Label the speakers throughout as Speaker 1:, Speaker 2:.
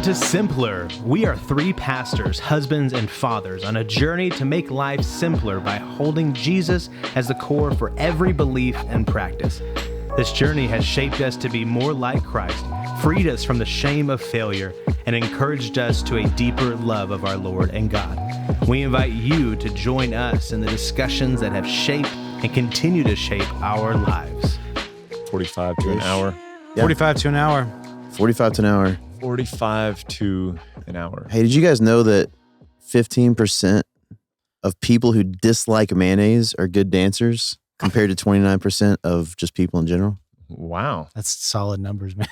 Speaker 1: to Simpler. We are three pastors, husbands, and fathers on a journey to make life simpler by holding Jesus as the core for every belief and practice. This journey has shaped us to be more like Christ, freed us from the shame of failure, and encouraged us to a deeper love of our Lord and God. We invite you to join us in the discussions that have shaped and continue to shape our lives.
Speaker 2: 45 to an hour.
Speaker 3: Yeah.
Speaker 4: 45 to an hour.
Speaker 3: 45 to an hour.
Speaker 2: 45 to an hour.
Speaker 3: Hey, did you guys know that 15% of people who dislike mayonnaise are good dancers compared to 29% of just people in general?
Speaker 2: Wow.
Speaker 4: That's solid numbers, man.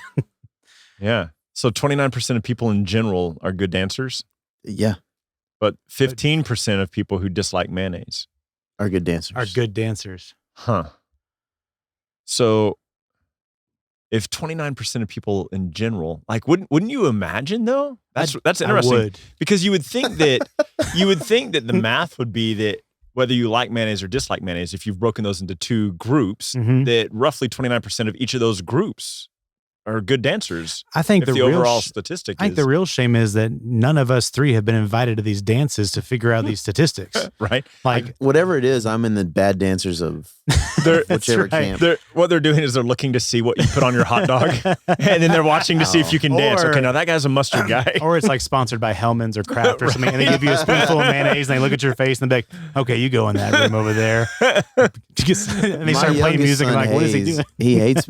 Speaker 2: Yeah. So 29% of people in general are good dancers,
Speaker 3: Yeah,
Speaker 2: but 15% of people who dislike mayonnaise
Speaker 3: are good dancers.
Speaker 4: Are good dancers.
Speaker 2: Huh. So if 29% of people in general, like wouldn't you imagine though? That's interesting.
Speaker 4: I would.
Speaker 2: Because you would think that the math would be that whether you like mayonnaise or dislike mayonnaise, if you've broken those into two groups, that roughly 29% of each of those groups are good dancers.
Speaker 4: I think
Speaker 2: if the overall statistic
Speaker 4: I think the real shame is that none of us three have been invited to these dances to figure out these statistics.
Speaker 2: right?
Speaker 4: Like
Speaker 3: Whatever it is, I'm in the bad dancers of whichever camp.
Speaker 2: What they're doing is they're looking to see what you put on your hot dog, and then they're watching to see if you can dance. Okay, now that guy's a mustard guy.
Speaker 4: Or it's like sponsored by Hellman's or Kraft or something, and they give you a spoonful of mayonnaise, and they look at your face, and they're like, okay, you go in that room over there. And they start playing music, and like, what is he doing?
Speaker 3: He hates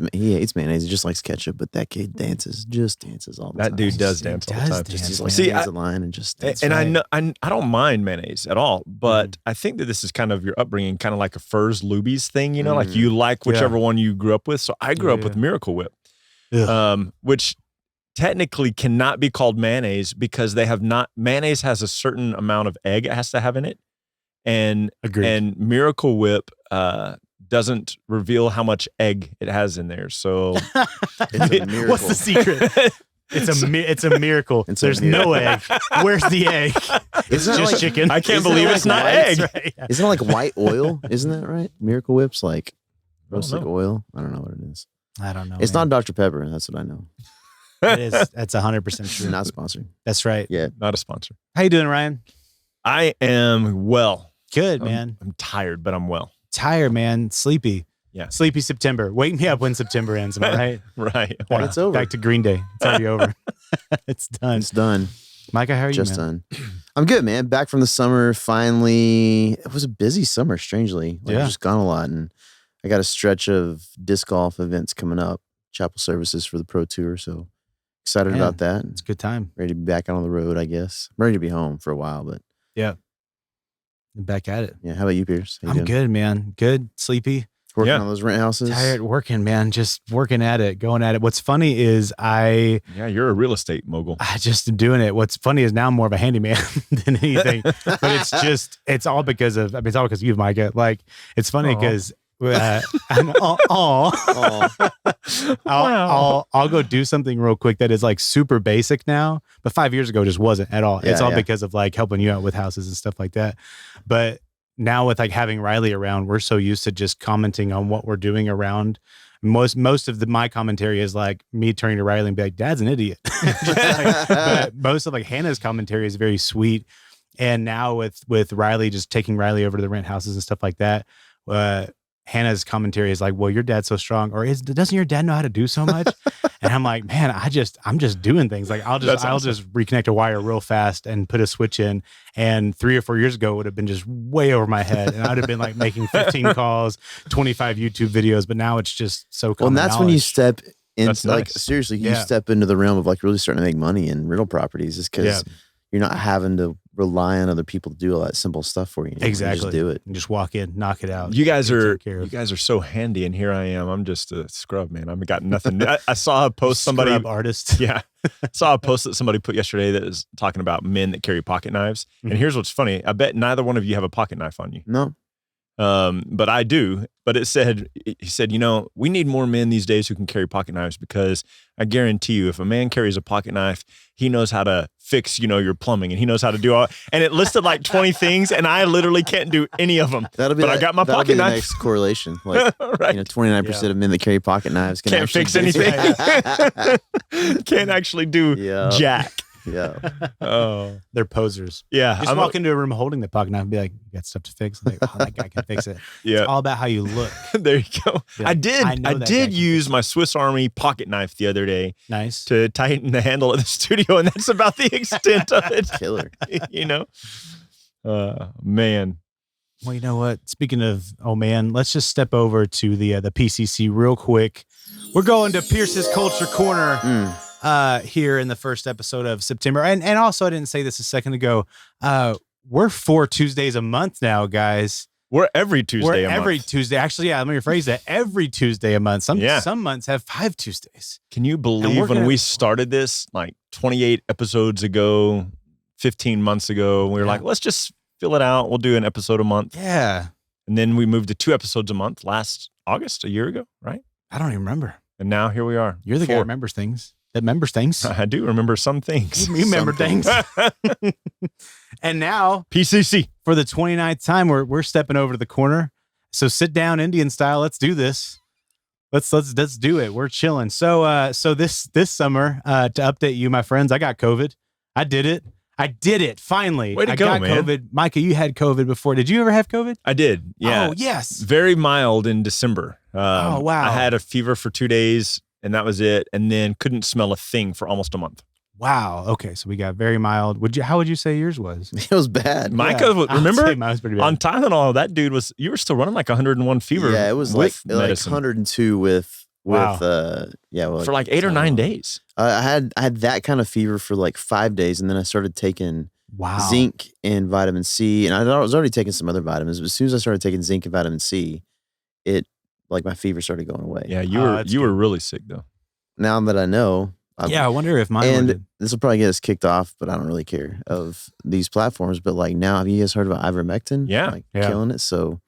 Speaker 3: mayonnaise. He just likes ketchup, but that kid dances all the time.
Speaker 2: That dude does dance all the time.
Speaker 3: Just like
Speaker 2: See,
Speaker 3: stands in line and just dances.
Speaker 2: And I don't mind mayonnaise at all, but I think that this is kind of your upbringing, kind of like a Furs Lubies thing, you know, like you like whichever one you grew up with. So I grew up with Miracle Whip, which technically cannot be called mayonnaise because mayonnaise has a certain amount of egg it has to have in it. And Miracle Whip doesn't reveal how much egg it has in there. So
Speaker 3: it's a miracle.
Speaker 4: What's the secret? It's a miracle. There's no egg. Where's the egg? It's just
Speaker 3: like
Speaker 4: chicken.
Speaker 2: I can't believe it's not egg.
Speaker 4: Right, yeah.
Speaker 3: Isn't it like white oil? Isn't that right? Miracle Whip's like roasted oil. I don't know what it is.
Speaker 4: I don't know.
Speaker 3: It's not Dr. Pepper. That's what I know.
Speaker 4: That's 100% true.
Speaker 3: Not sponsored.
Speaker 4: That's right.
Speaker 3: Yeah.
Speaker 2: Not a sponsor.
Speaker 4: How you doing, Ryan?
Speaker 2: I am well.
Speaker 4: Good, man.
Speaker 2: I'm tired, but I'm well.
Speaker 4: Tired, man. Sleepy.
Speaker 2: Yeah.
Speaker 4: Sleepy September. Wake me up when September ends. Am I right?
Speaker 2: Right.
Speaker 3: It's over.
Speaker 4: Back to Green Day. It's already over. It's done.
Speaker 3: It's done.
Speaker 4: Micah, how are you,
Speaker 3: Just
Speaker 4: man?
Speaker 3: done. I'm good, man. Back from the summer. Finally, it was a busy summer. Strangely, I've just gone a lot, and I got a stretch of disc golf events coming up. Chapel services for the Pro Tour. So excited about that.
Speaker 4: It's a good time.
Speaker 3: Ready to be back out on the road. I guess I'm ready to be home for a while, but
Speaker 4: yeah, back at it.
Speaker 3: Yeah. How about you, Pierce?
Speaker 4: I'm good, man. Good. Sleepy.
Speaker 3: Working on those rent houses.
Speaker 4: Tired working, man. Just working at it, going at it. What's funny is
Speaker 2: you're a real estate mogul.
Speaker 4: I just am doing it. What's funny is now I'm more of a handyman than anything. But it's all because of you, Micah. Like, it's funny because I'll go do something real quick that is like super basic now, but 5 years ago just wasn't at all. It's all because of like helping you out with houses and stuff like that. But now with like having Riley around, we're so used to just commenting on what we're doing around. Most of my commentary is like me turning to Riley and be like, "Dad's an idiot." But most of like Hannah's commentary is very sweet. And now with Riley, just taking Riley over to the rent houses and stuff like that, Hannah's commentary is like, "Well, your dad's so strong," or doesn't your dad know how to do so much? And I'm like, man, I'm just doing things. Like I'll just reconnect a wire real fast and put a switch in. And 3 or 4 years ago it would have been just way over my head, and I'd have been like making 15 calls, 25 YouTube videos. But now it's just so common.
Speaker 3: Well, and that's when you step in. Like
Speaker 2: nice.
Speaker 3: Seriously, you step into the realm of like really starting to make money in rental properties, is because you're not having to rely on other people to do all that simple stuff for you.
Speaker 4: Exactly.
Speaker 3: You just do it.
Speaker 4: You just walk in, knock it out.
Speaker 2: You guys are so handy, and here I am. I'm just a scrub, man. I've got nothing. I saw a post somebody
Speaker 4: artist.
Speaker 2: Yeah, saw a post that somebody put yesterday that was talking about men that carry pocket knives. And here's what's funny: I bet neither one of you have a pocket knife on you.
Speaker 3: No.
Speaker 2: But I do. But he said, we need more men these days who can carry pocket knives, because I guarantee you, if a man carries a pocket knife, he knows how to fix, your plumbing, and he knows how to do all. And it listed like 20 things, and I literally can't do any of them. I got my pocket knife.
Speaker 3: The next correlation. Like,
Speaker 2: right.
Speaker 3: 29% of men that carry pocket knives can't
Speaker 2: fix anything. Can't actually do jack.
Speaker 3: Yeah.
Speaker 2: Oh,
Speaker 4: They're posers.
Speaker 2: yeah.
Speaker 4: Just walk into a room holding the pocket knife and be like, "You got stuff to fix?" Like, "Oh, that guy can fix it."
Speaker 2: Yeah.
Speaker 4: It's all about how you look.
Speaker 2: There you go.
Speaker 4: Be like,
Speaker 2: I did
Speaker 4: know that guy can
Speaker 2: use
Speaker 4: fix
Speaker 2: my Swiss Army pocket knife the other day
Speaker 4: it. Nice.
Speaker 2: to tighten the handle of the studio, and that's about the extent of it.
Speaker 3: Killer.
Speaker 2: You know? Man.
Speaker 4: Well, you know what? Speaking of, oh man, let's just step over to the PCC real quick. We're going to Pierce's Culture Corner here in the first episode of September. And also, I didn't say this a second ago. We're 4 Tuesdays a month now, guys.
Speaker 2: We're every Tuesday a month.
Speaker 4: Every Tuesday. Actually, yeah, let me rephrase that. Every Tuesday a month. Some months have 5 Tuesdays.
Speaker 2: Can you believe when we started this, like 28 episodes ago, 15 months ago, we were like, let's just fill it out. We'll do an episode a month.
Speaker 4: Yeah.
Speaker 2: And then we moved to 2 episodes a month last August, a year ago, right?
Speaker 4: I don't even remember.
Speaker 2: And now here we are.
Speaker 4: You're the guy
Speaker 2: 4.
Speaker 4: who remembers things. That remembers things.
Speaker 2: I do remember some things.
Speaker 4: You remember things. And now,
Speaker 2: PCC.
Speaker 4: for the 29th time, we're stepping over to the corner. So sit down Indian style. Let's do this. Let's do it. We're chilling. So this summer, to update you, my friends, I got COVID. I did it. Finally.
Speaker 2: Way to go,
Speaker 4: got
Speaker 2: man.
Speaker 4: COVID. Micah, you had COVID before. Did you ever have COVID?
Speaker 2: I did. Yeah.
Speaker 4: Oh, yes.
Speaker 2: Very mild in December.
Speaker 4: Oh, wow.
Speaker 2: I had a fever for 2 days and that was it. And then couldn't smell a thing for almost a month.
Speaker 4: Wow. Okay. So we got very mild. How would you say yours was?
Speaker 3: It was bad.
Speaker 2: Micah,
Speaker 4: I would
Speaker 2: remember
Speaker 4: say mine was pretty bad.
Speaker 2: on Tylenol, that dude you were still running like 101 fever.
Speaker 3: Yeah, it was like 102 with
Speaker 2: for like 8 or 9 days.
Speaker 3: I had that kind of fever for like 5 days, and then I started taking zinc and vitamin C, and I was already taking some other vitamins. But as soon as I started taking zinc and vitamin C, my fever started going away.
Speaker 2: Yeah, you were really sick though.
Speaker 3: Now that I know,
Speaker 4: I wonder if mine did.
Speaker 3: This will probably get us kicked off, but I don't really care of these platforms. But like now, have you guys heard about ivermectin?
Speaker 2: Yeah,
Speaker 3: killing it. So,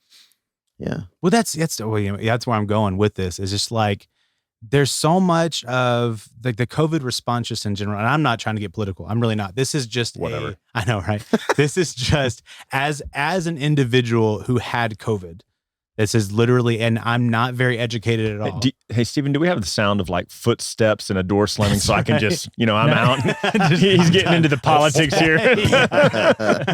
Speaker 3: yeah.
Speaker 4: Well, that's where I'm going with this. Is just like there's so much of the COVID response just in general, and I'm not trying to get political. I'm really not. This is just
Speaker 2: whatever.
Speaker 4: I know, right? This is just as an individual who had COVID. This is literally, and I'm not very educated at all.
Speaker 2: Hey, Stephen, do we have the sound of like footsteps and a door slamming so I can just, I'm out? He's getting into the politics here.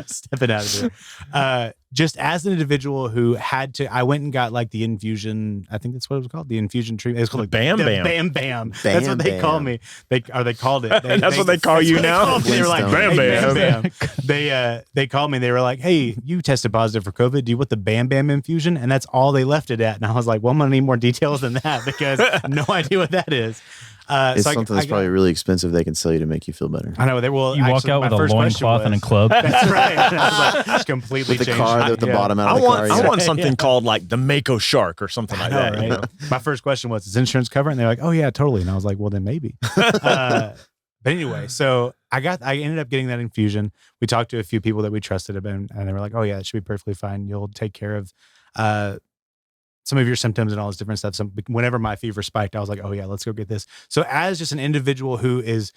Speaker 4: Stepping out of there. Just as an individual who had to, I went and got like the infusion, I think that's what it was called, the infusion treatment. It was called like
Speaker 2: Bam Bam.
Speaker 4: Bam Bam. That's what they call me. They called it.
Speaker 2: That's what they call you now?
Speaker 4: They were like,
Speaker 2: Bam Bam.
Speaker 4: Bam. They called me. They were like, hey, you tested positive for COVID. Do you want the Bam Bam infusion? And that's all they left it at. And I was like, well, I'm going to need more details than that because I have no idea what that is.
Speaker 3: It's something that's probably really expensive they can sell you to make you feel better.
Speaker 4: I know.
Speaker 5: You walk out with a loincloth and a club.
Speaker 4: That's right. I was like, completely
Speaker 3: with the
Speaker 4: changed.
Speaker 3: car with the bottom out of the car.
Speaker 2: I want something called like the Mako Shark or something like that.
Speaker 4: Right? My first question was, is insurance cover? And they're like, oh yeah, totally. And I was like, well then maybe. But anyway, so I ended up getting that infusion. We talked to a few people that we trusted and they were like, oh yeah, it should be perfectly fine. You'll take care of some of your symptoms and all this different stuff. So whenever my fever spiked, I was like, oh yeah, let's go get this. So as just an individual who is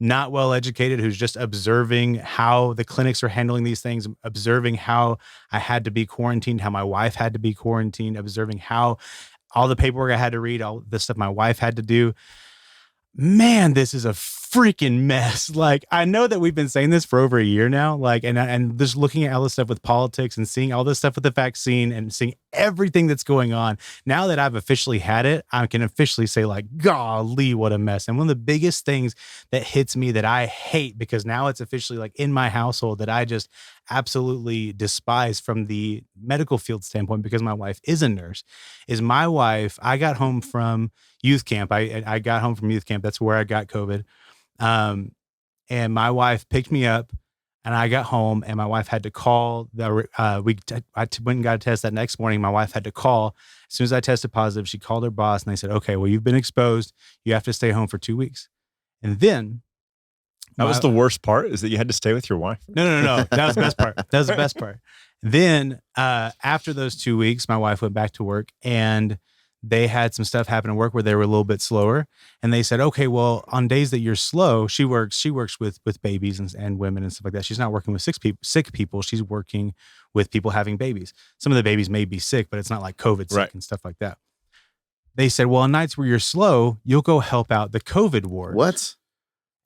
Speaker 4: not well educated, who's just observing how the clinics are handling these things, observing how I had to be quarantined, how my wife had to be quarantined, observing how all the paperwork I had to read, all the stuff my wife had to do. Man, this is a freaking mess. Like, I know that we've been saying this for over a year now, like, and just looking at all this stuff with politics and seeing all this stuff with the vaccine and seeing everything that's going on. Now that I've officially had it, I can officially say like, golly, what a mess. And one of the biggest things that hits me that I hate, because now it's officially like in my household that I just absolutely despise from the medical field standpoint, because my wife is a nurse, is my wife. I got home from youth camp. I got home from youth camp. That's where I got COVID. And my wife picked me up and I got home and my wife had to call I went and got a test that next morning. My wife had to call. As soon as I tested positive, she called her boss and they said, okay, well, you've been exposed. You have to stay home for 2 weeks. And then
Speaker 2: that was the worst part, is that you had to stay with your wife.
Speaker 4: No. That was the best part. That was the best part. Then, after those 2 weeks, my wife went back to work and they had some stuff happen at work where they were a little bit slower. And they said, okay, well, on days that you're slow, she works with babies and women and stuff like that. She's not working with sick people. She's working with people having babies. Some of the babies may be sick, but it's not like COVID sick and stuff like that. They said, well, on nights where you're slow, you'll go help out the COVID ward.
Speaker 3: What?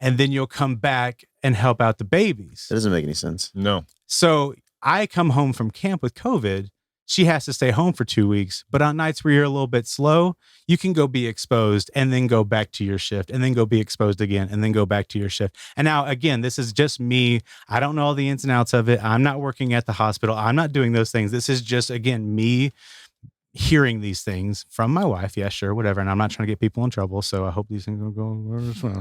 Speaker 4: and then you'll come back and help out the babies.
Speaker 3: That doesn't make any sense.
Speaker 2: No.
Speaker 4: So I come home from camp with COVID. She has to stay home for 2 weeks, but on nights where you're a little bit slow, you can go be exposed and then go back to your shift and then go be exposed again and then go back to your shift. And now, again, this is just me. I don't know all the ins and outs of it. I'm not working at the hospital. I'm not doing those things. This is just, again, me hearing these things from my wife. Yeah, sure, whatever. And I'm not trying to get people in trouble, so I hope these things will go as well.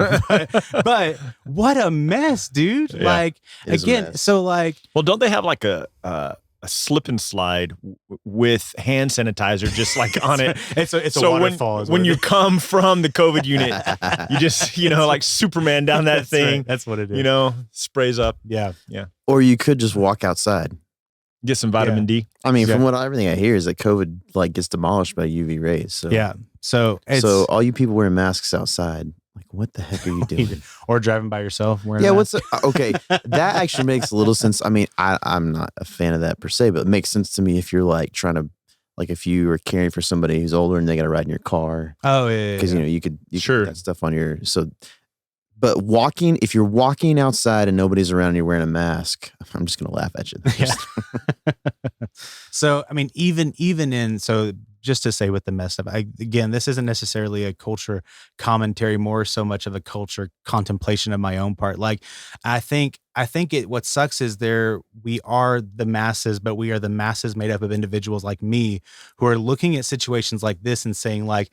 Speaker 4: but what a mess, dude.
Speaker 2: Yeah,
Speaker 4: like, again, so like...
Speaker 2: Well, don't they have like a slip and slide with hand sanitizer just like on it?
Speaker 4: It's a waterfall.
Speaker 2: When you come from the COVID unit, you just, like Superman down that thing.
Speaker 4: Right. That's what it is.
Speaker 2: Sprays up.
Speaker 4: Yeah.
Speaker 2: Yeah.
Speaker 3: Or you could just walk outside.
Speaker 2: Get some vitamin D.
Speaker 3: I mean, from everything I hear is that COVID like gets demolished by UV rays. So
Speaker 4: yeah. So
Speaker 3: all you people wearing masks outside, like what the heck are you doing?
Speaker 4: Or driving by yourself wearing
Speaker 3: okay. That actually makes a little sense. I mean, I'm not a fan of that per se, but it makes sense to me if you're like trying to, like if you are caring for somebody who's older and they got to ride in your car.
Speaker 4: Oh yeah.
Speaker 3: Because you could
Speaker 2: sure
Speaker 3: put that stuff on your But if you're walking outside and nobody's around and you're wearing a mask, I'm just going to laugh at you.
Speaker 4: Yeah. So, I mean, so just to say with the mess up, again, this isn't necessarily a culture commentary, more so much of a culture contemplation of my own part. Like, I think what sucks is we are the masses, but we are the masses made up of individuals like me who are looking at situations like this and saying like,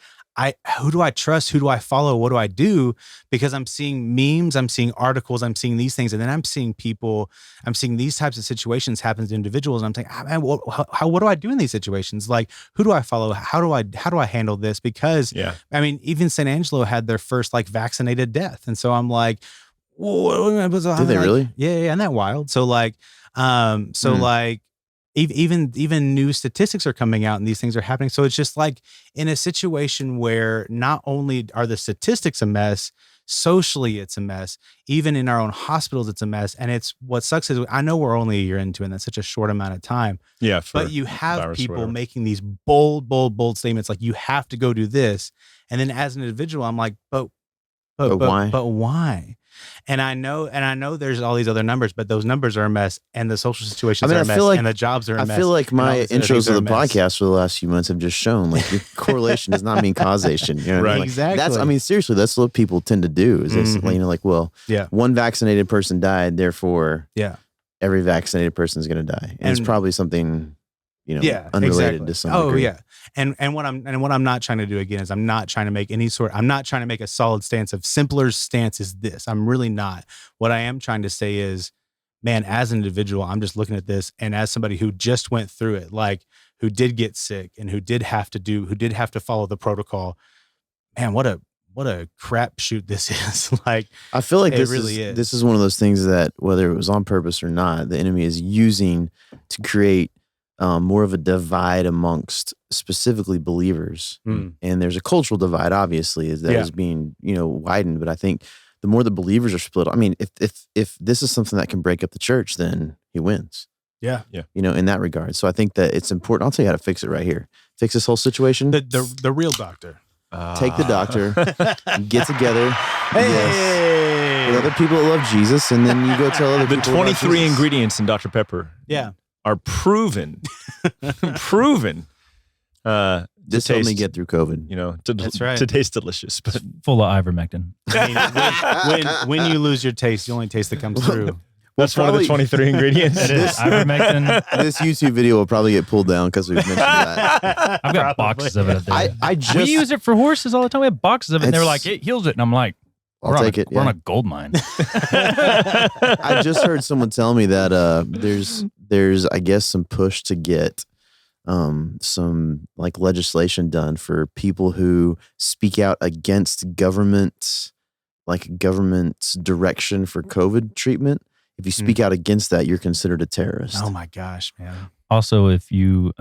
Speaker 4: who do I trust? Who do I follow? What do I do? Because I'm seeing memes, I'm seeing articles, I'm seeing these things, and then I'm seeing these types of situations happen to individuals, and I'm thinking, what do I do in these situations? Like, who do I follow? How do I handle this? Because I mean, even St. Angelo had their first like vaccinated death, and so I'm like,
Speaker 3: did they really?
Speaker 4: Yeah, isn't that wild? So like, like. Even new statistics are coming out and these things are happening. So it's just like in a situation where not only are the statistics a mess, socially it's a mess. Even in our own hospitals, it's a mess. And what sucks is I know we're only a year into it and that's such a short amount of time.
Speaker 2: Yeah.
Speaker 4: But you have people making these bold statements like you have to go do this. And then as an individual, I'm like, but why? But why? And I know there's all these other numbers, but those numbers are a mess, and the social situations are a mess, and the jobs are a mess.
Speaker 3: I feel like my intros of the podcast for the last few months have just shown like the correlation does not mean causation. You know what I mean? Like,
Speaker 4: exactly.
Speaker 3: Seriously, that's what people tend to do. Is one vaccinated person died, therefore, every vaccinated person is going to die, and it's probably something. Unrelated to some degree.
Speaker 4: Yeah. And what I'm not trying to do again is I'm not trying to make a solid stance of simpler stance is this. I'm really not. What I am trying to say is, man, as an individual, I'm just looking at this and as somebody who just went through it, like who did get sick and who did have to follow the protocol, man, what a crapshoot this is. Like,
Speaker 3: I feel like
Speaker 4: this is one
Speaker 3: of those things that whether it was on purpose or not, the enemy is using to create more of a divide amongst specifically believers. And there's a cultural divide, obviously, is being, widened. But I think the more the believers are split, I mean, if this is something that can break up the church, then he wins.
Speaker 4: Yeah.
Speaker 3: In that regard. So I think that it's important. I'll tell you how to fix it right here. Fix this whole situation.
Speaker 4: The real doctor.
Speaker 3: Take the doctor, get together. With other people that love Jesus, and then you go tell other people.
Speaker 2: The 23 ingredients in Dr. Pepper.
Speaker 4: Yeah.
Speaker 2: Are proven.
Speaker 3: This helped me get through COVID.
Speaker 4: That's right.
Speaker 2: To taste delicious, but
Speaker 5: full of ivermectin.
Speaker 4: I mean, when you lose your taste, the only taste that comes through.
Speaker 2: That's one of the 23 ingredients.
Speaker 5: It is ivermectin.
Speaker 3: This YouTube video will probably get pulled down because we've mentioned that.
Speaker 5: I've got boxes of it.
Speaker 3: We
Speaker 5: use it for horses all the time. We have boxes of it. And they're like, it heals it, and I'm like,
Speaker 3: I'll take it.
Speaker 5: We're on a gold mine.
Speaker 3: I just heard someone tell me that there's I guess some push to get some like legislation done for people who speak out against government's direction for COVID treatment. If you speak out against that, you're considered a terrorist.
Speaker 4: Oh my gosh, man.
Speaker 5: Also, if you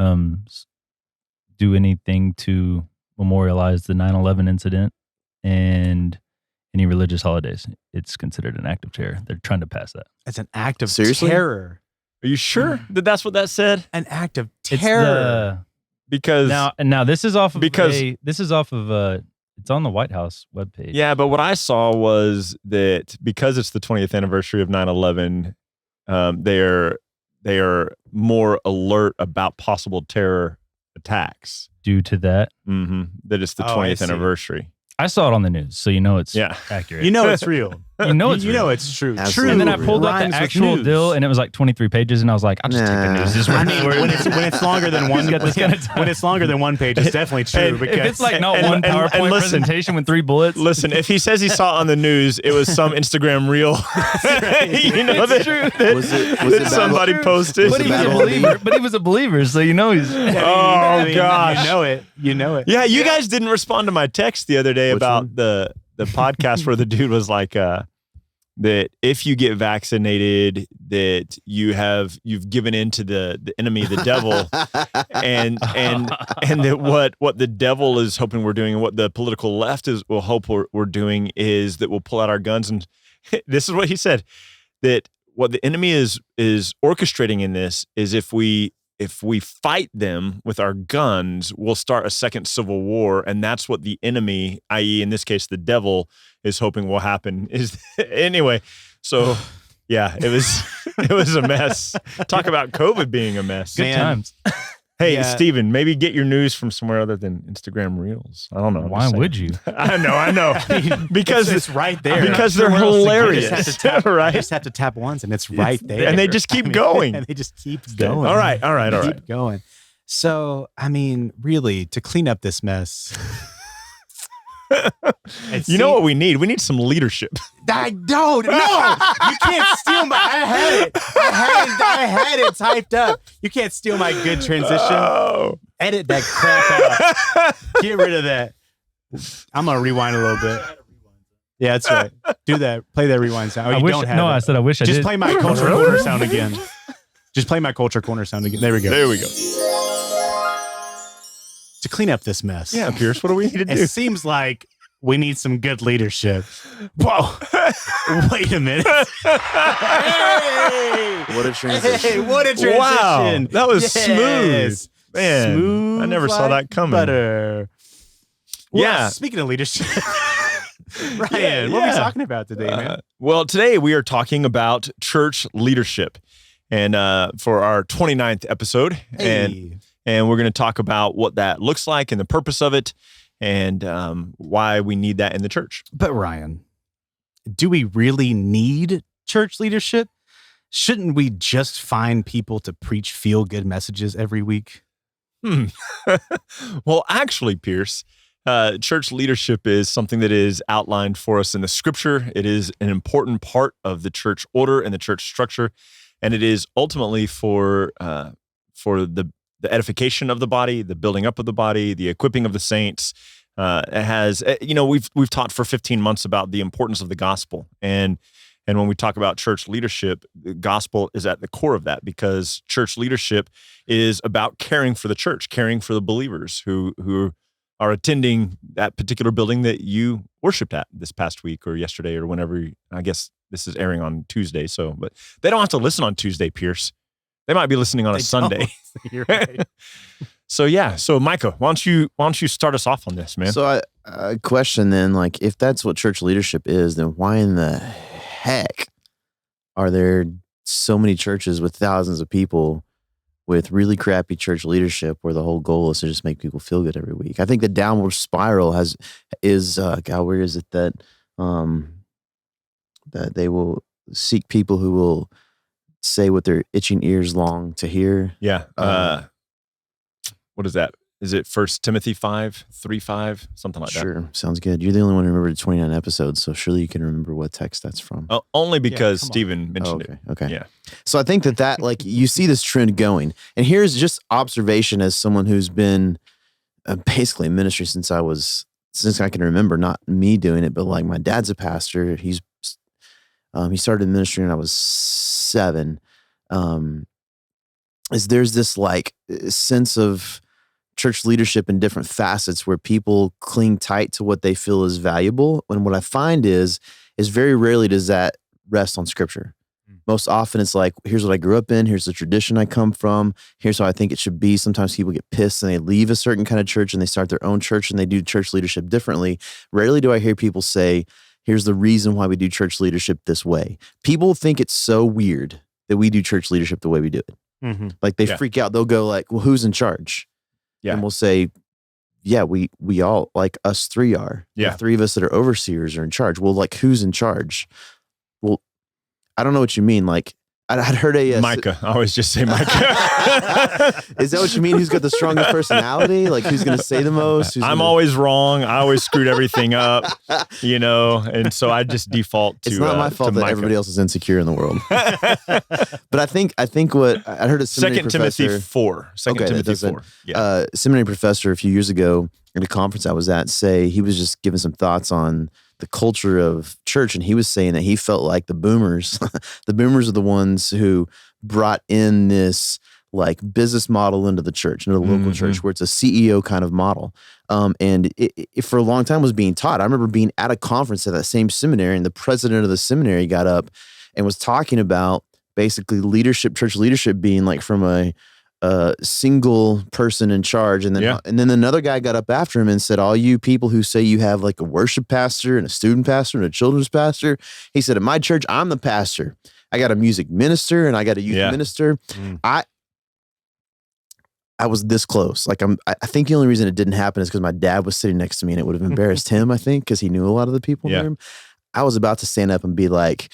Speaker 5: do anything to memorialize the 9/11 incident and any religious holidays, it's considered an act of terror. They're trying to pass that.
Speaker 4: It's an act of
Speaker 3: Seriously?
Speaker 4: terror.
Speaker 2: Are you sure that that's what that said?
Speaker 4: An act of terror.
Speaker 2: Because
Speaker 5: now this is off of It's on the White House webpage.
Speaker 2: Yeah, but what I saw was that because it's the 20th anniversary of 9/11, they are more alert about possible terror attacks.
Speaker 5: Due to that,
Speaker 2: that it's the 20th anniversary.
Speaker 5: I saw it on the news, so it's accurate.
Speaker 4: You know it's real.
Speaker 5: You know it's real.
Speaker 4: You know it's true.
Speaker 3: Absolutely.
Speaker 5: And then I pulled up the actual deal, and it was like 23 pages, and I was like, I'll just take the news. This
Speaker 4: I mean, when it's longer than one, when it's longer than one page, it's definitely true.
Speaker 5: If it's like not one PowerPoint presentation with 3 bullets.
Speaker 2: Listen, if he says he saw it on the news, it was some Instagram reel. You know
Speaker 5: It's true.
Speaker 2: that somebody posted.
Speaker 5: But he was a believer, so you know he's.
Speaker 2: Gosh,
Speaker 4: you know it.
Speaker 2: Yeah, you guys didn't respond to my text the other day about the podcast where the dude was like, that if you get vaccinated, that you've given in to the enemy, the devil, and that what the devil is hoping we're doing, and what the political left will hope we're doing, is that we'll pull out our guns. And this is what he said, that what the enemy is orchestrating in this is if we fight them with our guns, we'll start a second civil war, and that's what the enemy, i.e., in this case, the devil, is hoping will happen. Anyway, so yeah, it was a mess. Talk about COVID being a mess.
Speaker 5: Good times.
Speaker 2: Hey, Steven, maybe get your news from somewhere other than Instagram Reels. I don't know.
Speaker 5: Why would you?
Speaker 2: I know. Because
Speaker 4: it's right there.
Speaker 2: Because they're hilarious.
Speaker 4: You just have to tap once, and it's right there.
Speaker 2: And they just keep going.
Speaker 4: And they just keep going.
Speaker 2: All right.
Speaker 4: Keep going. So, I mean, really, to clean up this mess.
Speaker 2: You know what we need? We need some leadership.
Speaker 4: I don't. No, you can't steal my. I had it typed up. You can't steal my good transition.
Speaker 2: Oh.
Speaker 4: Edit that crap out. Get rid of that. I'm gonna rewind a little bit. Yeah, that's right. Do that. Play that rewind sound.
Speaker 5: I said I wish I did.
Speaker 4: Just play my culture corner sound again. Just play my culture corner sound again. There we go. To clean up this mess.
Speaker 2: Yeah, Pierce, what do we need to do?
Speaker 4: It seems like we need some good leadership. Whoa. Wait a minute.
Speaker 3: Hey! What a transition.
Speaker 2: Wow. That was smooth. Man,
Speaker 4: smooth.
Speaker 2: I never saw that coming.
Speaker 4: Butter. Well,
Speaker 2: Yeah.
Speaker 4: Speaking of leadership, Ryan, what are we talking about today, man?
Speaker 2: Well, today we are talking about church leadership, and for our 29th episode.
Speaker 4: Hey.
Speaker 2: And we're going to talk about what that looks like and the purpose of it, and why we need that in the church.
Speaker 4: But Ryan, do we really need church leadership? Shouldn't we just find people to preach feel-good messages every week?
Speaker 2: Well, actually, Pierce, church leadership is something that is outlined for us in the scripture. It is an important part of the church order and the church structure, and it is ultimately for the edification of the body, the building up of the body, the equipping of the saints. It has, we've taught for 15 months about the importance of the gospel, and when we talk about church leadership, the gospel is at the core of that, because church leadership is about caring for the church, caring for the believers who are attending that particular building that you worshiped at this past week or yesterday or whenever. I guess this is airing on Tuesday, but they don't have to listen on Tuesday, Pierce. They might be listening on a Sunday.
Speaker 4: You're right.
Speaker 2: So Micah, why don't you start us off on this, man?
Speaker 3: So a question then, like, if that's what church leadership is, then why in the heck are there so many churches with thousands of people with really crappy church leadership where the whole goal is to just make people feel good every week? I think the downward spiral is where is it that they will seek people who will say what their itching ears long to hear.
Speaker 2: Yeah. What is that? Is it 1 Timothy 5:3-5, something like that?
Speaker 3: Sure. Sounds good. You're the only one who remembered 29 episodes, so surely you can remember what text that's from.
Speaker 2: Oh, only because Stephen mentioned it.
Speaker 3: Okay.
Speaker 2: Yeah.
Speaker 3: So I think that like, you see this trend going. And here's just observation as someone who's been basically in ministry since I can remember, not me doing it, but like my dad's a pastor. He started ministry when I was 7. Is there's this like sense of church leadership in different facets where people cling tight to what they feel is valuable. And what I find is very rarely does that rest on scripture. Most often it's like, here's what I grew up in. Here's the tradition I come from. Here's how I think it should be. Sometimes people get pissed and they leave a certain kind of church and they start their own church and they do church leadership differently. Rarely do I hear people say, here's the reason why we do church leadership this way. People think it's so weird that we do church leadership the way we do it.
Speaker 4: Mm-hmm.
Speaker 3: Like they freak out. They'll go like, well, who's in charge?
Speaker 2: Yeah.
Speaker 3: And we'll say, yeah, we all, like us three are.
Speaker 2: Yeah.
Speaker 3: The three of us that are overseers are in charge. Well, like who's in charge? Well, I don't know what you mean. Like I'd heard
Speaker 2: Micah. I always just say Micah.
Speaker 3: Is that what you mean? Who's got the strongest personality? Like who's going to say the most?
Speaker 2: I'm always wrong. I always screwed everything up, and so I just default to.
Speaker 3: It's not my fault that
Speaker 2: Micah.
Speaker 3: Everybody else is insecure in the world. But I think what I heard a seminary
Speaker 2: 2 Timothy
Speaker 3: professor,
Speaker 2: 4. 2 Timothy 4. Yeah.
Speaker 3: Seminary professor a few years ago at a conference I was at he was just giving some thoughts on the culture of church, and he was saying that he felt like the boomers are the ones who brought in this like business model into the church, into the local church, where it's a CEO kind of model. And it for a long time was being taught. I remember being at a conference at that same seminary, and the president of the seminary got up and was talking about basically leadership, church leadership being like from a single person in charge. And then another guy got up after him and said, all you people who say you have like a worship pastor and a student pastor and a children's pastor, he said, at my church, I'm the pastor. I got a music minister and I got a youth minister. I was this close. Like I think the only reason it didn't happen is because my dad was sitting next to me and it would have embarrassed him, I think, because he knew a lot of the people near him. I was about to stand up and be like,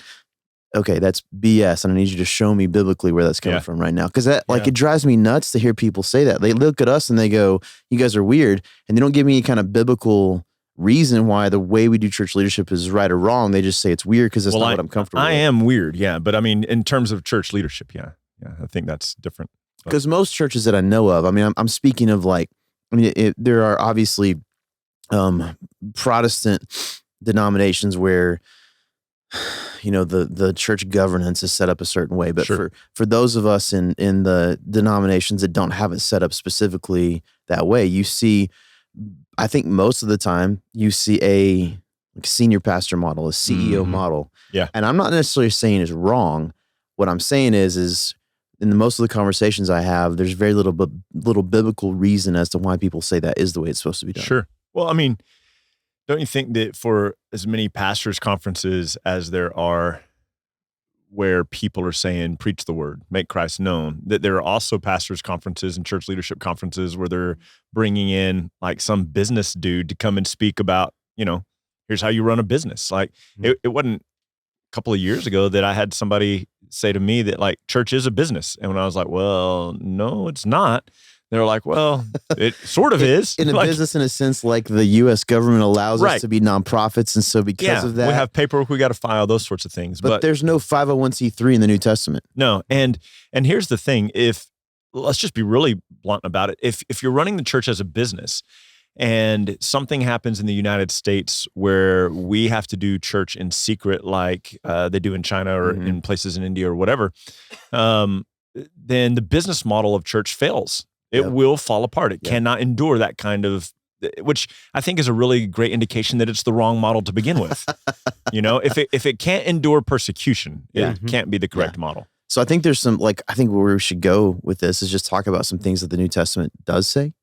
Speaker 3: okay, that's BS, and I need you to show me biblically where that's coming from right now. Because that, it drives me nuts to hear people say that. They look at us and they go, you guys are weird, and they don't give me any kind of biblical reason why the way we do church leadership is right or wrong. They just say it's weird because that's not what I'm comfortable with.
Speaker 2: I am weird, but I mean, in terms of church leadership, I think that's different.
Speaker 3: Because most churches that I know of, I mean, I'm speaking of there are obviously Protestant denominations where the church governance is set up a certain way, but for those of us in the denominations that don't have it set up specifically that way, you see, I think most of the time you see a senior pastor model, a CEO model. Yeah. And I'm not necessarily saying it's wrong. What I'm saying is in most of the conversations I have, there's very little biblical reason as to why people say that is the way it's supposed to be done.
Speaker 2: Sure. Well, I mean, don't you think that for as many pastors' conferences as there are where people are saying, preach the word, make Christ known, that there are also pastors' conferences and church leadership conferences where they're bringing in like some business dude to come and speak about, here's how you run a business. Like it wasn't a couple of years ago that I had somebody say to me that like church is a business. And when I was like, well, no, it's not. They're like, well, it sort of is.
Speaker 3: In a business, in a sense, like the U.S. government allows us to be nonprofits. And so because of that,
Speaker 2: we have paperwork, we got to file, those sorts of things.
Speaker 3: But there's no 501c3 in the New Testament.
Speaker 2: No. And here's the thing. Let's just be really blunt about it. If you're running the church as a business and something happens in the United States where we have to do church in secret, like they do in China or in places in India or whatever, then the business model of church fails. It will fall apart. It cannot endure that kind of, which I think is a really great indication that it's the wrong model to begin with. If it can't endure persecution, it can't be the correct model.
Speaker 3: So I think there's some, I think where we should go with this is just talk about some things that the New Testament does say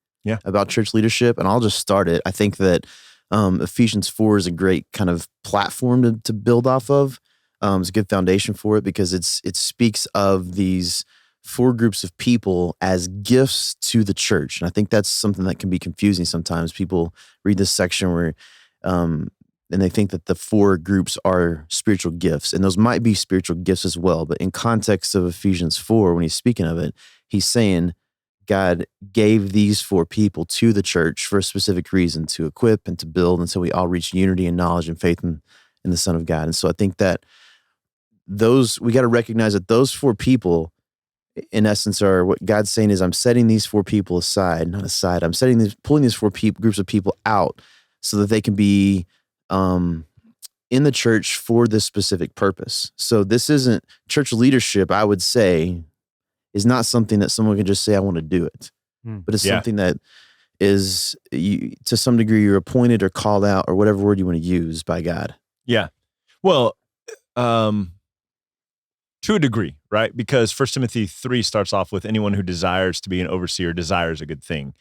Speaker 3: about church leadership. And I'll just start it. I think that Ephesians 4 is a great kind of platform to build off of. It's a good foundation for it because it speaks of these 4 groups of people as gifts to the church. And I think that's something that can be confusing sometimes. People read this section where, and they think that the 4 groups are spiritual gifts. And those might be spiritual gifts as well. But in context of Ephesians 4, when he's speaking of it, he's saying God gave these 4 people to the church for a specific reason, to equip and to build until we all reach unity and knowledge and faith in the Son of God. And so I think that we got to recognize that those 4 people, in essence, are what God's saying is, I'm setting these 4 people aside, not aside. I'm pulling these 4 groups of people out so that they can be in the church for this specific purpose. So this isn't church leadership, I would say, is not something that someone can just say, I want to do it. But it's something that is, to some degree, you're appointed or called out or whatever word you want to use by God.
Speaker 2: Yeah. Well, to a degree, right? Because 1 Timothy 3 starts off with anyone who desires to be an overseer desires a good thing.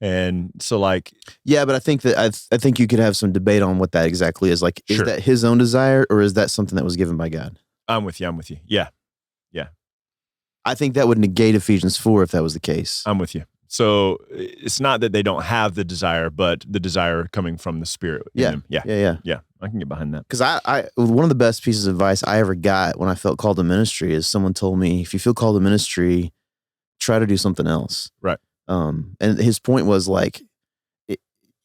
Speaker 2: And so like,
Speaker 3: yeah, but I think that I think you could have some debate on what that exactly is. Like, is
Speaker 2: Sure.
Speaker 3: that his own desire or is that something that was given by God?
Speaker 2: I'm with you. Yeah,
Speaker 3: I think that would negate Ephesians 4 if that was the case.
Speaker 2: I'm with you. So it's not that they don't have the desire, but the desire coming from the Spirit. in
Speaker 3: Yeah.
Speaker 2: them. Yeah. I can get behind that.
Speaker 3: Because I one of the best pieces of advice I ever got when I felt called to ministry is someone told me, if you feel called to ministry, try to do something else.
Speaker 2: Right.
Speaker 3: And his point was like,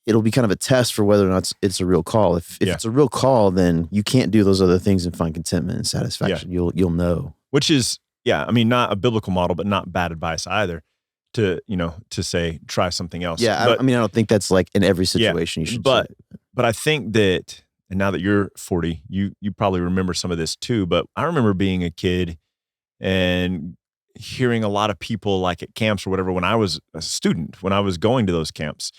Speaker 3: it'll be kind of a test for whether or not it's a real call. If it's a real call, then you can't do those other things and find contentment and satisfaction. You'll know.
Speaker 2: Which is, I mean, not a biblical model, but not bad advice either. To say try something else.
Speaker 3: Yeah,
Speaker 2: but,
Speaker 3: I mean, I don't think that's like in every situation you should.
Speaker 2: But I think that, and now that you're 40, you probably remember some of this too. But I remember being a kid and hearing a lot of people like at camps or whatever when I was a student, when I was going to those camps,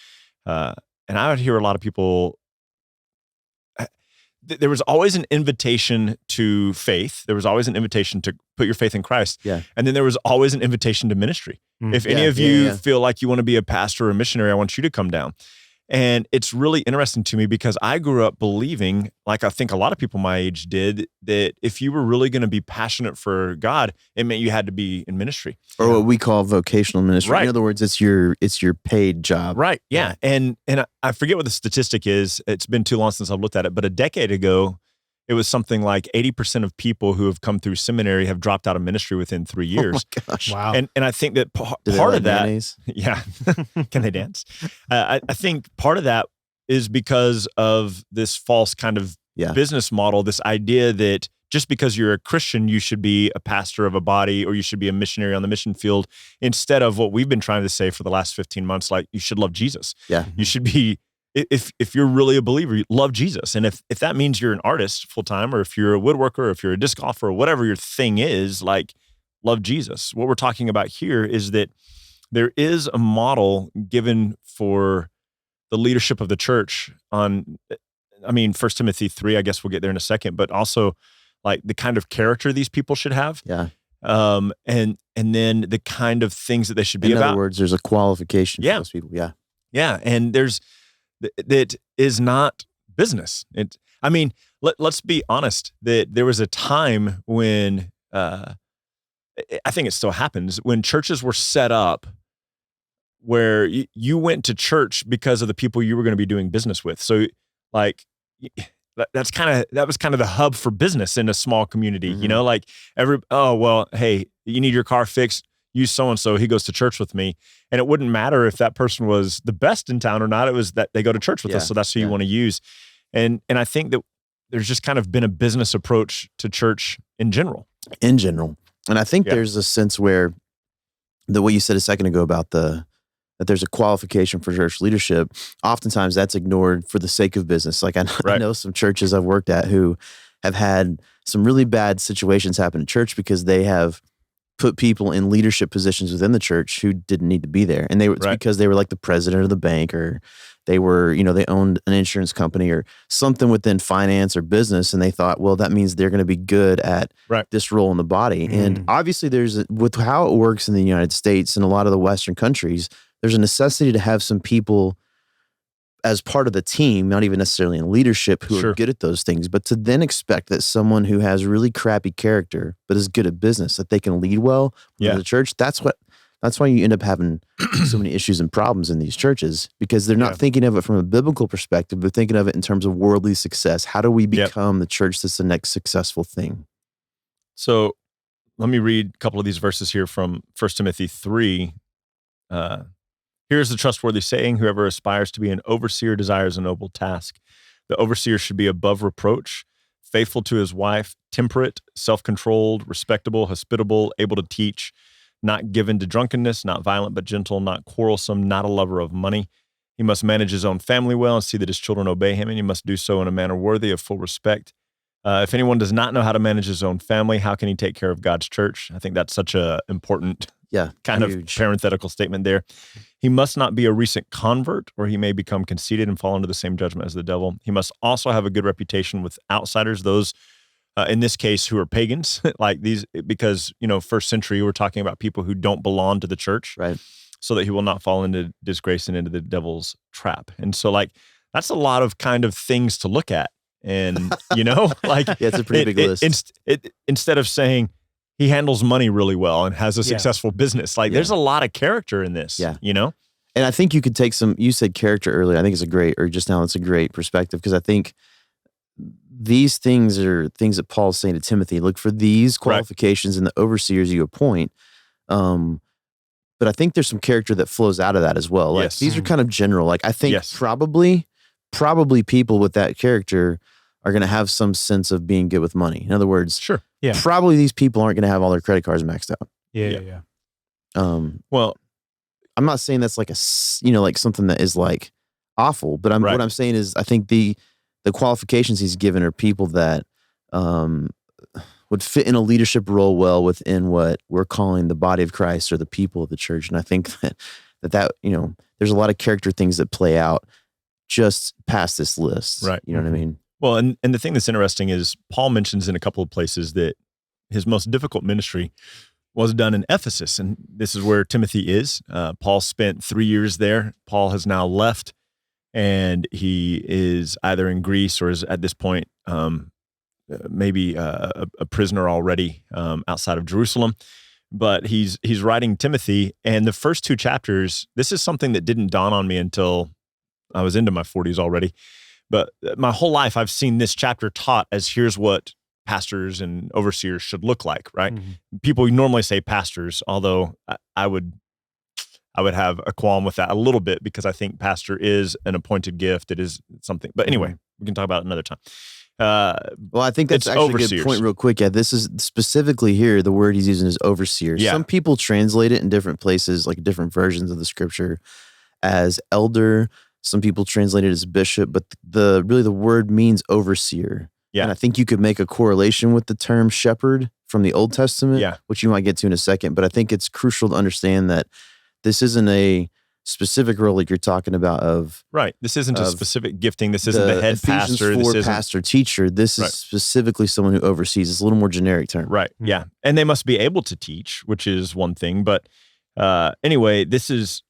Speaker 2: and I would hear a lot of people. There was always an invitation to faith. There was always an invitation to put your faith in Christ.
Speaker 3: Yeah.
Speaker 2: And then there was always an invitation to ministry. If any of you feel like you want to be a pastor or a missionary, I want you to come down. And it's really interesting to me because I grew up believing, like I think a lot of people my age did, that if you were really going to be passionate for God, it meant you had to be in ministry.
Speaker 3: Or what we call vocational ministry.
Speaker 2: Right.
Speaker 3: In other words, it's your paid job.
Speaker 2: Right. Yeah. And I forget what the statistic is. It's been too long since I've looked at it, but a decade ago, it was something like 80% of people who have come through seminary have dropped out of ministry within 3 years.
Speaker 3: Oh my gosh.
Speaker 4: Wow.
Speaker 2: And I think that part of that, yeah, can they dance? I think part of that is because of this false kind of business model, this idea that just because you're a Christian, you should be a pastor of a body or you should be a missionary on the mission field, instead of what we've been trying to say for the last 15 months, like you should love Jesus.
Speaker 3: Yeah.
Speaker 2: You should be, if you're really a believer, you love Jesus. And if that means you're an artist full-time, or if you're a woodworker, or if you're a disc golfer, or whatever your thing is, like, love Jesus. What we're talking about here is that there is a model given for the leadership of the church on, 1 Timothy 3, I guess we'll get there in a second, but also like the kind of character these people should have.
Speaker 3: Yeah.
Speaker 2: And then the kind of things that they should be
Speaker 3: about.
Speaker 2: about.
Speaker 3: In other words, there's a qualification for those people. Yeah.
Speaker 2: Yeah. And that is not business. Let's be honest, that there was a time when, I think it still happens, when churches were set up where you went to church because of the people you were going to be doing business with. So like, that was kind of the hub for business in a small community,
Speaker 3: Mm-hmm.
Speaker 2: like hey, you need your car fixed, use so-and-so, he goes to church with me. And it wouldn't matter if that person was the best in town or not. It was that they go to church with us. So that's who you want to use. And I think that there's just kind of been a business approach to church in general.
Speaker 3: And I think there's a sense where what you said a second ago about that there's a qualification for church leadership, oftentimes that's ignored for the sake of business. Like I know some churches I've worked at who have had some really bad situations happen in church because they have put people in leadership positions within the church who didn't need to be there. And it's because they were like the president of the bank, or they were, they owned an insurance company or something within finance or business. And they thought, well, that means they're going to be good at this role in the body. And obviously with how it works in the United States and a lot of the Western countries, there's a necessity to have some people as part of the team, not even necessarily in leadership, who are good at those things, but to then expect that someone who has really crappy character but is good at business, that they can lead well in the church. That's why you end up having so many issues and problems in these churches, because they're not thinking of it from a biblical perspective. They're thinking of it in terms of worldly success. How do we become the church that's the next successful thing?
Speaker 2: So let me read a couple of these verses here from 1 Timothy 3. Here's the trustworthy saying: whoever aspires to be an overseer desires a noble task. The overseer should be above reproach, faithful to his wife, temperate, self-controlled, respectable, hospitable, able to teach, not given to drunkenness, not violent but gentle, not quarrelsome, not a lover of money. He must manage his own family well and see that his children obey him, and he must do so in a manner worthy of full respect. If anyone does not know how to manage his own family, how can he take care of God's church? I think that's such an important kind of parenthetical statement there. He must not be a recent convert, or he may become conceited and fall into the same judgment as the devil. He must also have a good reputation with outsiders, those in this case, who are pagans, like these, because, first century, we're talking about people who don't belong to the church,
Speaker 3: Right.
Speaker 2: so that he will not fall into disgrace and into the devil's trap. And so, like, that's a lot of kind of things to look at. And, like,
Speaker 3: Yeah, it's a pretty big list.
Speaker 2: Instead of saying he handles money really well and has a successful business, like, there's a lot of character in this,
Speaker 3: And I think you could take you said character earlier. I think it's a great perspective, because I think these things are things that Paul's saying to Timothy. Look for these qualifications in the overseers you appoint. But I think there's some character that flows out of that as well. Like, these are kind of general. Like, I think probably people with that character are going to have some sense of being good with money. In other words, probably these people aren't going to have all their credit cards maxed out.
Speaker 4: Yeah.
Speaker 2: Well,
Speaker 3: I'm not saying that's like like something that is like awful, but what I'm saying is, I think the qualifications he's given are people that would fit in a leadership role well within what we're calling the body of Christ or the people of the church. And I think that there's a lot of character things that play out just past this list.
Speaker 2: Right.
Speaker 3: You know what I mean?
Speaker 2: Well, and the thing that's interesting is Paul mentions in a couple of places that his most difficult ministry was done in Ephesus. And this is where Timothy is. Paul spent 3 years there. Paul has now left, and he is either in Greece or is at this point maybe a prisoner already outside of Jerusalem. But he's writing Timothy, and the first 2 chapters, this is something that didn't dawn on me until I was into my 40s already. But my whole life, I've seen this chapter taught as here's what pastors and overseers should look like, right? Mm-hmm. People normally say pastors, although I would have a qualm with that a little bit, because I think pastor is an appointed gift. It is something. But anyway, we can talk about it another time.
Speaker 3: Well, I think that's actually overseers. A good point real quick. Yeah, this is specifically here, the word he's using is overseer. Yeah. Some people translate it in different places, like different versions of the scripture, as elder. Some people translate it as bishop, but the word means overseer. Yeah. And I think you could make a correlation with the term shepherd from the Old Testament, which you might get to in a second. But I think it's crucial to understand that this isn't a specific role like you're talking about of...
Speaker 2: Right. This isn't a specific gifting. This isn't the head
Speaker 3: Ephesians
Speaker 2: pastor.
Speaker 3: 4 this pastor, teacher. This is specifically someone who oversees. It's a little more generic term.
Speaker 2: Right. Yeah. And they must be able to teach, which is one thing. But anyway, this is...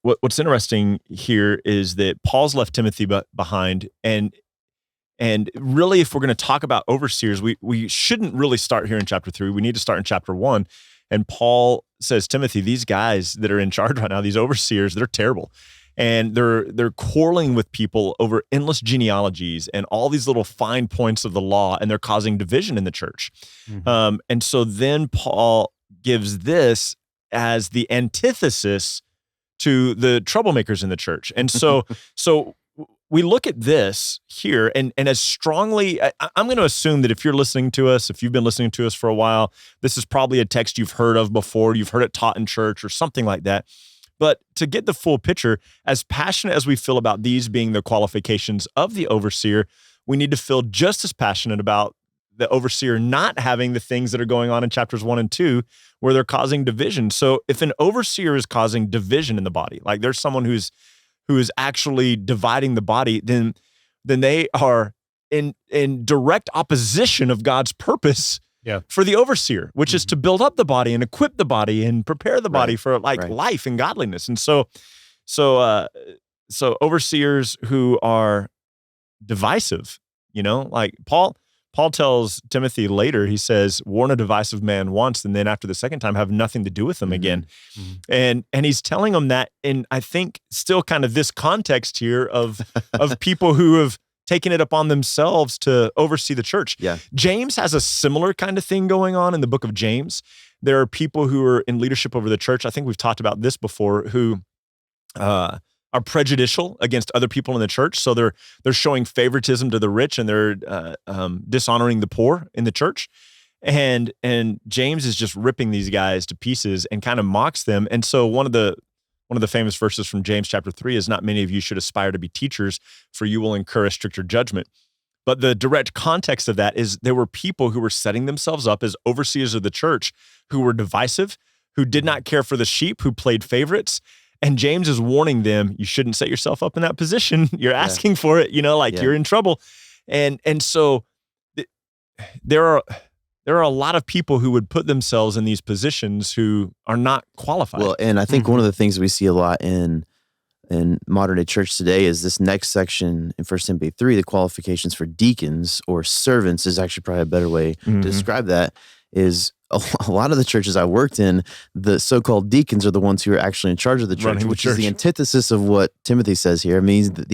Speaker 2: What's interesting here is that Paul's left Timothy behind, and really, if we're going to talk about overseers, we shouldn't really start here in chapter 3. We need to start in chapter 1. And Paul says, Timothy, these guys that are in charge right now, these overseers, they're terrible, and they're quarreling with people over endless genealogies and all these little fine points of the law, and they're causing division in the church. Mm-hmm. And so then Paul gives this as the antithesis to the troublemakers in the church. And so we look at this here, and as strongly, I'm going to assume that if you're listening to us, if you've been listening to us for a while, this is probably a text you've heard of before, you've heard it taught in church or something like that. But to get the full picture, as passionate as we feel about these being the qualifications of the overseer, we need to feel just as passionate about the overseer not having the things that are going on in chapters 1 and 2 where they're causing division. So if an overseer is causing division in the body, like there's someone who is actually dividing the body, then they are in direct opposition of God's purpose for the overseer, which is to build up the body and equip the body and prepare the body for life and godliness. And so overseers who are divisive, like Paul tells Timothy later, he says, warn a divisive man once, and then after the second time, have nothing to do with them again. Mm-hmm. And he's telling them that in, I think, still kind of this context here of people who have taken it upon themselves to oversee the church. Yeah. James has a similar kind of thing going on in the book of James. There are people who are in leadership over the church. I think we've talked about this before, who are prejudicial against other people in the church. So they're showing favoritism to the rich, and they're dishonoring the poor in the church. And James is just ripping these guys to pieces and kind of mocks them. And so one of the famous verses from James chapter 3 is, not many of you should aspire to be teachers, for you will incur a stricter judgment. But the direct context of that is there were people who were setting themselves up as overseers of the church who were divisive, who did not care for the sheep, who played favorites. And James is warning them, you shouldn't set yourself up in that position. You're asking for it, you're in trouble. And so there are a lot of people who would put themselves in these positions who are not qualified.
Speaker 3: Well, and I think one of the things we see a lot in modern day church today is this next section in 1 Timothy 3, the qualifications for deacons or servants is actually probably a better way to describe that, is a lot of the churches I worked in, the so-called deacons are the ones who are actually in charge of the church, which is the antithesis of what Timothy says here. It means that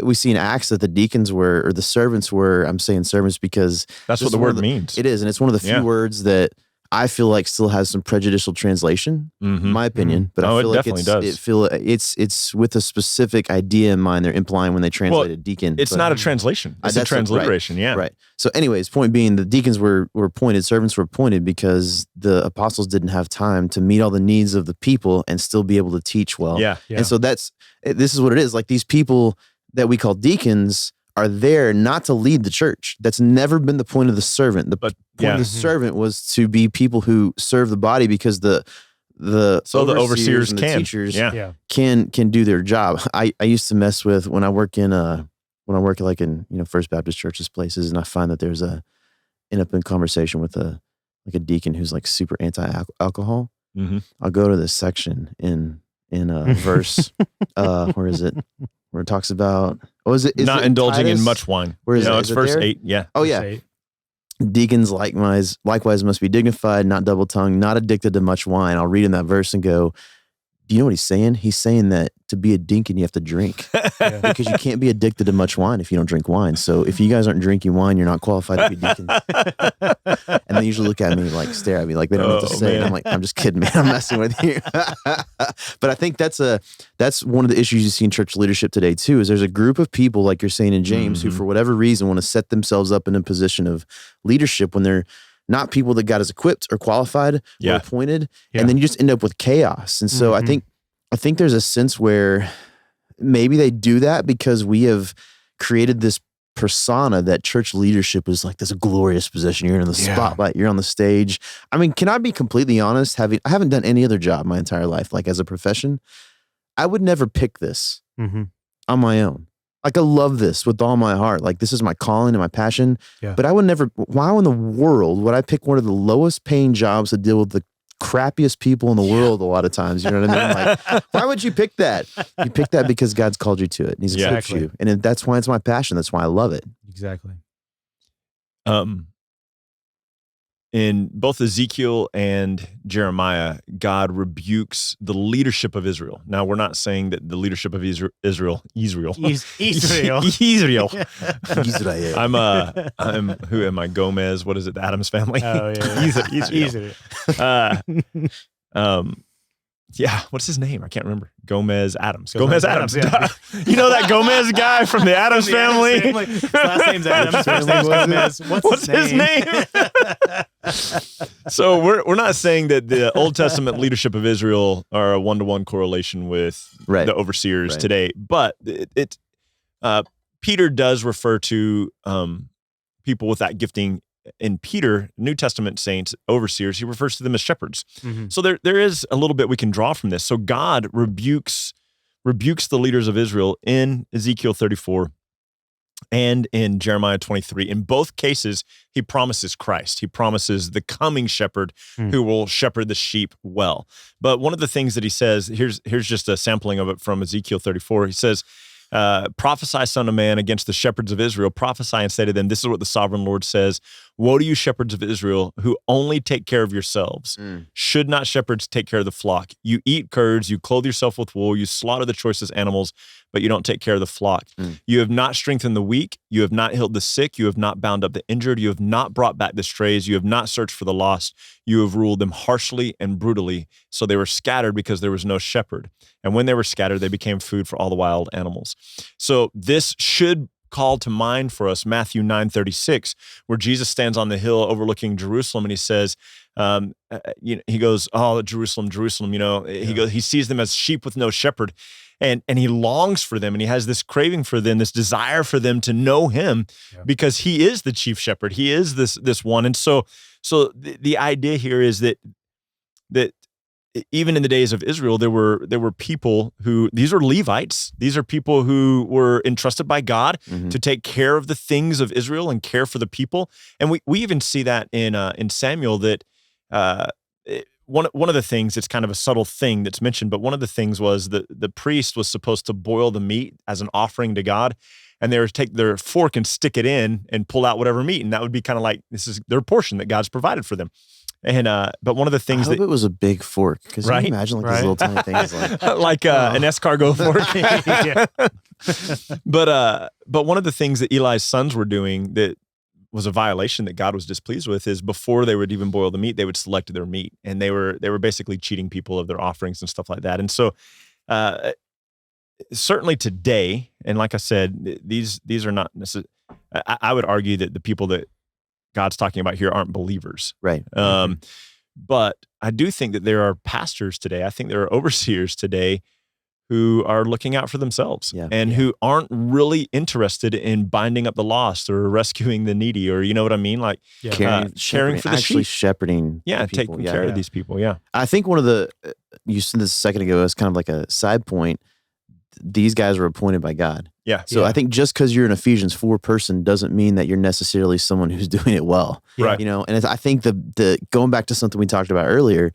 Speaker 3: we see in Acts that the deacons were, or the servants were, I'm saying servants because
Speaker 2: that's what the word means.
Speaker 3: It is, and it's one of the few words that I feel like still has some prejudicial translation, in my opinion. But I feel like it's with a specific idea in mind they're implying when they translated deacon.
Speaker 2: It's not a translation. It's a transliteration,
Speaker 3: Right. So anyways, point being, the deacons were appointed, servants were appointed because the apostles didn't have time to meet all the needs of the people and still be able to teach well.
Speaker 2: Yeah.
Speaker 3: And so this is what it is. Like, these people that we call deacons are there not to lead the church. That's never been the point of the servant. The point of the servant was to be people who serve the body, because the
Speaker 2: overseers
Speaker 3: and
Speaker 2: can.
Speaker 3: the teachers can do their job. I used to mess with when I work in like in First Baptist churches places, and I find that end up in conversation with a deacon who's like super anti-alcohol. I'll go to this section in a verse. Where is it? Where it talks about, is
Speaker 2: not
Speaker 3: it
Speaker 2: indulging
Speaker 3: Titus?
Speaker 2: in much wine.
Speaker 3: Where is it?
Speaker 2: It's verse 8. Yeah.
Speaker 3: Oh yeah. Deacons likewise must be dignified, not double-tongued, not addicted to much wine. I'll read in that verse and go, do you know what he's saying? He's saying that to be a deacon, you have to drink because you can't be addicted to much wine if you don't drink wine. So if you guys aren't drinking wine, you're not qualified to be deacons. And they usually look at me, like stare at me, like they don't know what to say. And I'm like, I'm just kidding, man. I'm messing with you. But I think that's one of the issues you see in church leadership today too, is there's a group of people, like you're saying in James, who for whatever reason want to set themselves up in a position of leadership when they're not people that God has equipped or qualified or appointed. And then you just end up with chaos. And so I think there's a sense where maybe they do that because we have created this persona that church leadership is like this glorious position. You're in the spotlight, you're on the stage. I mean, can I be completely honest? I haven't done any other job my entire life, like as a profession. I would never pick this on my own. Like, I love this with all my heart. Like, this is my calling and my passion. Yeah. But I would never, why in the world would I pick one of the lowest paying jobs to deal with the crappiest people in the world a lot of times? You know what I mean? Like, why would you pick that? You pick that because God's called you to it and he's equipped you. And that's why it's my passion. That's why I love it.
Speaker 4: Exactly.
Speaker 2: In both Ezekiel and Jeremiah, God rebukes the leadership of Israel. Now, we're not saying that the leadership of Israel.
Speaker 4: Israel.
Speaker 2: I'm who am I? Gomez. What is it? The Addams Family.
Speaker 4: Oh yeah.
Speaker 2: Israel. Yeah, what's his name? I can't remember. Gomez Adams. Gomez Adams. Yeah. You know that Gomez guy from the Addams Family?
Speaker 4: His last name's Adams. First name's Gomez. What's his name?
Speaker 2: So we're not saying that the Old Testament leadership of Israel are a one-to-one correlation with the overseers today, but Peter does refer to people with that gifting. In Peter, New Testament saints, overseers, he refers to them as shepherds. So there is a little bit we can draw from this. So God rebukes the leaders of Israel in Ezekiel 34 and in Jeremiah 23. In both cases, he promises Christ. He promises the coming shepherd who will shepherd the sheep well. But one of the things that he says, here's just a sampling of it from Ezekiel 34. He says, prophesy, son of man, against the shepherds of Israel. Prophesy and say to them, this is what the sovereign Lord says. Woe to you, shepherds of Israel, who only take care of yourselves. Should not shepherds take care of the flock? You eat curds, you clothe yourself with wool, you slaughter the choicest animals, but you don't take care of the flock. You have not strengthened the weak, you have not healed the sick, you have not bound up the injured, you have not brought back the strays, you have not searched for the lost, you have ruled them harshly and brutally. So they were scattered because there was no shepherd. And when they were scattered, they became food for all the wild animals. So this should call to mind for us Matthew 9:36, where Jesus stands on the hill overlooking Jerusalem, and he says, he goes, "Oh, Jerusalem, Jerusalem!" He sees them as sheep with no shepherd, and he longs for them, and he has this craving for them, this desire for them to know him, because he is the chief shepherd. He is this one, and so the idea here is that even in the days of Israel, there were people who, these are Levites. These are people who were entrusted by God to take care of the things of Israel and care for the people. And we even see that in Samuel, that one of the things, it's kind of a subtle thing that's mentioned, but one of the things was that the priest was supposed to boil the meat as an offering to God, and they would take their fork and stick it in and pull out whatever meat, and that would be kind of like, this is their portion that God's provided for them. And but one of the things
Speaker 3: I hope it was a big fork, because
Speaker 2: right?
Speaker 3: you imagine like these little tiny things
Speaker 2: like an escargot fork. But one of the things that Eli's sons were doing that was a violation that God was displeased with is, before they would even boil the meat, they would select their meat, and they were basically cheating people of their offerings and stuff like that. And so certainly today, and like I said, these are not necessarily, I would argue that the people that God's talking about here aren't believers.
Speaker 3: Right.
Speaker 2: But I do think that there are pastors today, I think there are overseers today who are looking out for themselves and who aren't really interested in binding up the lost or rescuing the needy, or, you know what I mean? Like caring for the
Speaker 3: actually
Speaker 2: sheep.
Speaker 3: shepherding people.
Speaker 2: Taking care of these people. Yeah.
Speaker 3: I think one of the, you said this a second ago, as kind of like a side point, these guys were appointed by God.
Speaker 2: Yeah.
Speaker 3: So I think just because you're an Ephesians 4 person doesn't mean that you're necessarily someone who's doing it well.
Speaker 2: Right.
Speaker 3: You know, and I think the going back to something we talked about earlier,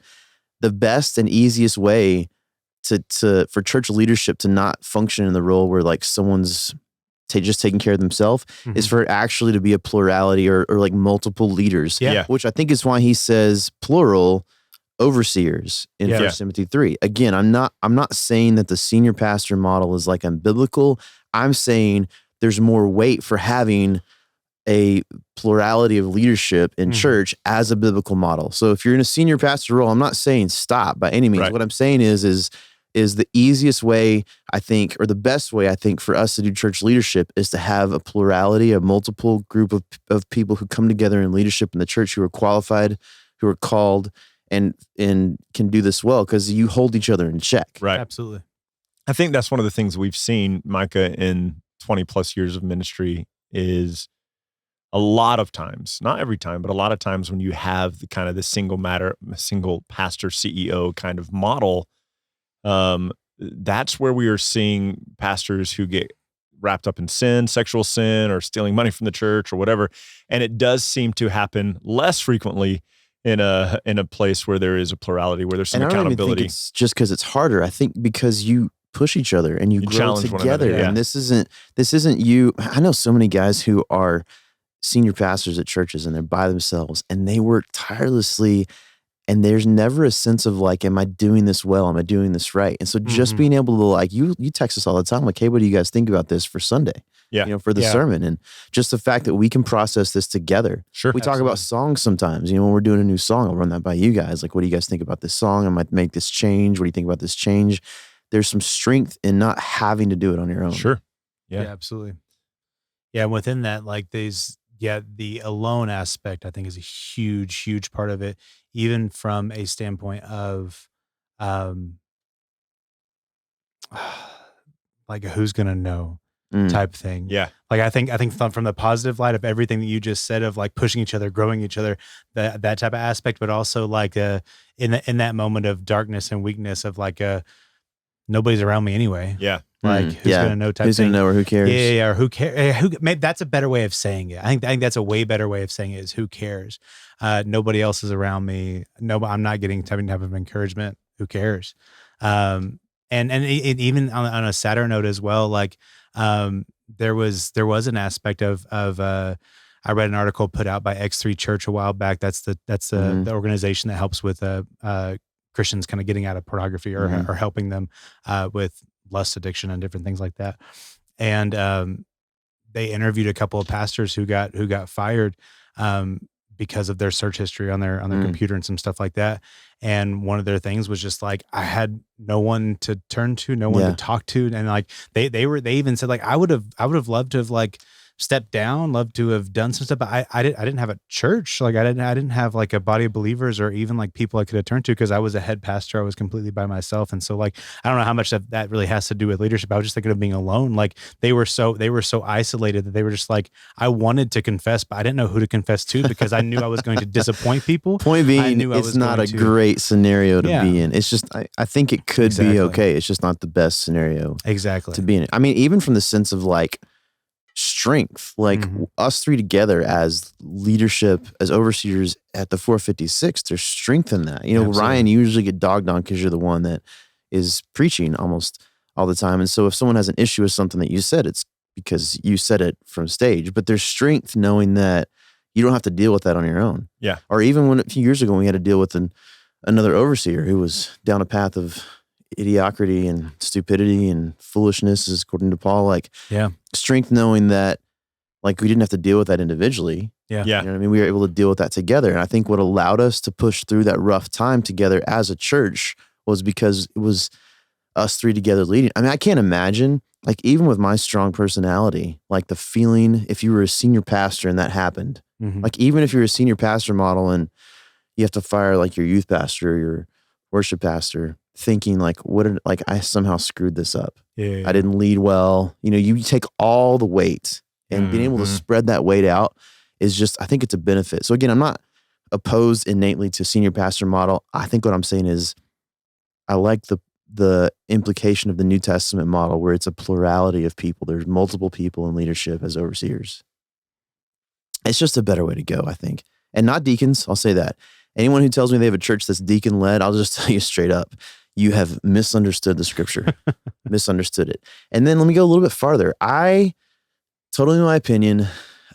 Speaker 3: the best and easiest way for church leadership to not function in the role where like someone's just taking care of themselves is for it actually to be a plurality or like multiple leaders.
Speaker 2: Yeah.
Speaker 3: Which I think is why he says plural overseers in 1 Timothy 3. Again, I'm not saying that the senior pastor model is like unbiblical. I'm saying there's more weight for having a plurality of leadership in church as a biblical model. So if you're in a senior pastor role, I'm not saying stop by any means. Right. What I'm saying is the easiest way, I think, or the best way, I think, for us to do church leadership is to have a plurality, a multiple group of people who come together in leadership in the church, who are qualified, who are called, and can do this well, because you hold each other in check.
Speaker 2: Right.
Speaker 4: Absolutely.
Speaker 2: I think that's one of the things we've seen, Micah, in 20 plus years of ministry, is a lot of times, not every time, but a lot of times when you have the kind of the single pastor CEO kind of model, that's where we are seeing pastors who get wrapped up in sin, sexual sin, or stealing money from the church or whatever. And it does seem to happen less frequently in a place where there is a plurality, where there's some accountability. I don't even think
Speaker 3: it's just because it's harder. I think because you push each other and you grow together. And this isn't you. I know so many guys who are senior pastors at churches, and they're by themselves, and they work tirelessly, and there's never a sense of like, am I doing this well? Am I doing this right? And so just being able to, like, you text us all the time, like, hey, what do you guys think about this for Sunday?
Speaker 2: Yeah.
Speaker 3: You know, for the sermon. And just the fact that we can process this together.
Speaker 2: Sure.
Speaker 3: We talk about songs sometimes, you know, when we're doing a new song, I'll run that by you guys. Like, what do you guys think about this song? I might make this change. What do you think about this change? There's some strength in not having to do it on your own.
Speaker 2: Sure.
Speaker 4: Yeah, absolutely. Yeah. And within that, like the alone aspect, I think, is a huge, huge part of it, even from a standpoint of, like a who's going to know type thing.
Speaker 2: Yeah.
Speaker 4: Like, I think from the positive light of everything that you just said, of like pushing each other, growing each other, that type of aspect, but also like in that moment of darkness and weakness of like nobody's around me anyway.
Speaker 2: Yeah.
Speaker 4: Like, who's going to know type
Speaker 3: who's
Speaker 4: thing.
Speaker 3: Who's going to know, or who cares?
Speaker 4: Yeah, or who cares? Maybe that's a better way of saying it. I think that's a way better way of saying it, is who cares? Nobody else is around me. No, I'm not getting type of encouragement. Who cares? And even on a sadder note as well, like there was an aspect of I read an article put out by X3 Church a while back. That's the organization that helps with Christians kind of getting out of pornography or helping them with lust addiction and different things like that. And they interviewed a couple of pastors who got fired because of their search history on their computer and some stuff like that. And one of their things was just like, I had no one to turn to, no one to talk to. And like they even said, like, I would have loved to have like stepped down, love to have done some stuff, but I didn't have a church. Like I didn't have like a body of believers or even like people I could have turned to, because I was a head pastor. I was completely by myself. And so like, I don't know how much that really has to do with leadership. I was just thinking of being alone. Like they were so isolated that they were just like, I wanted to confess, but I didn't know who to confess to because I knew I was going to disappoint people.
Speaker 3: Point being, it's not a great scenario to be in. It's just, I think it could be okay. It's just not the best scenario to be in. I mean, even from the sense of like, strength, like us three together as leadership, as overseers at the 456, there's strength in that. You know, absolutely. Ryan, you usually get dogged on because you're the one that is preaching almost all the time. And so if someone has an issue with something that you said, it's because you said it from stage. But there's strength knowing that you don't have to deal with that on your own.
Speaker 2: Yeah.
Speaker 3: Or even when a few years ago, we had to deal with another overseer who was down a path of idiocracy and stupidity and foolishness, is according to Paul. Like, strength knowing that, like, we didn't have to deal with that individually.
Speaker 2: Yeah.
Speaker 3: You know what I mean? We were able to deal with that together. And I think what allowed us to push through that rough time together as a church was because it was us three together leading. I mean, I can't imagine, like, even with my strong personality, like the feeling if you were a senior pastor and that happened, like, even if you're a senior pastor model and you have to fire like your youth pastor, or your worship pastor, thinking like, I somehow screwed this up. I didn't lead well. You know, you take all the weight, and being able to spread that weight out is just, I think it's a benefit. So again, I'm not opposed innately to senior pastor model. I think what I'm saying is I like the implication of the New Testament model where it's a plurality of people. There's multiple people in leadership as overseers. It's just a better way to go, I think. And not deacons, I'll say that. Anyone who tells me they have a church that's deacon-led, I'll just tell you straight up, you have misunderstood the scripture, misunderstood it. And then let me go a little bit farther. Totally my opinion,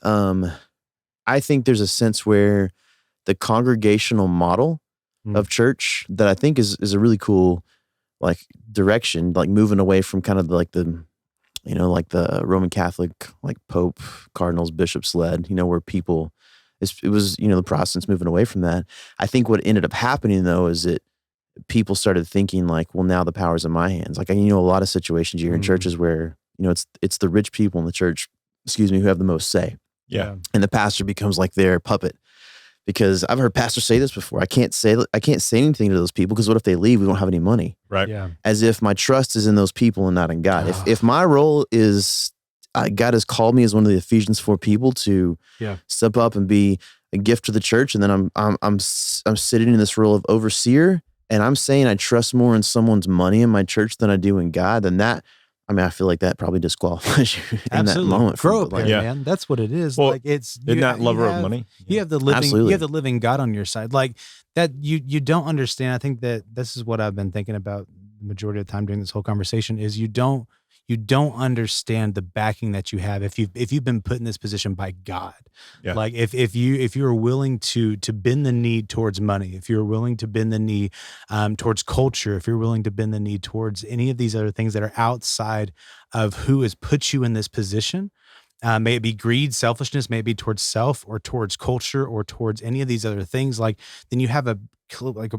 Speaker 3: I think there's a sense where the congregational model of church that I think is a really cool, like, direction, like moving away from kind of like the, you know, like the Roman Catholic, like Pope, cardinals, bishops led, you know, where people, it was, you know, the Protestants moving away from that. I think what ended up happening though is that people started thinking like, well, now the power's in my hands. Like, you know, a lot of situations you hear in churches where, you know, it's the rich people in the church, who have the most say.
Speaker 2: Yeah.
Speaker 3: And the pastor becomes like their puppet. Because I've heard pastors say this before. I can't say anything to those people because what if they leave? We don't have any money.
Speaker 2: Right.
Speaker 4: Yeah.
Speaker 3: As if my trust is in those people and not in God. If my role is, God has called me as one of the Ephesians 4 people to step up and be a gift to the church, and then I'm sitting in this role of overseer, and I'm saying I trust more in someone's money in my church than I do in God, then that, I mean, I feel like that probably disqualifies you in that moment.
Speaker 4: Grow up, man. That's what it is.
Speaker 2: Well,
Speaker 4: like
Speaker 2: isn't that lover of money?
Speaker 4: You have the living God on your side. Like that, you don't understand. I think that this is what I've been thinking about the majority of the time during this whole conversation is you don't understand the backing that you have if you've been put in this position by God. Yeah. Like if you are willing to bend the knee towards money, if you're willing to bend the knee towards culture, if you're willing to bend the knee towards any of these other things that are outside of who has put you in this position, may it be greed, selfishness, may it be towards self or towards culture or towards any of these other things, like then you have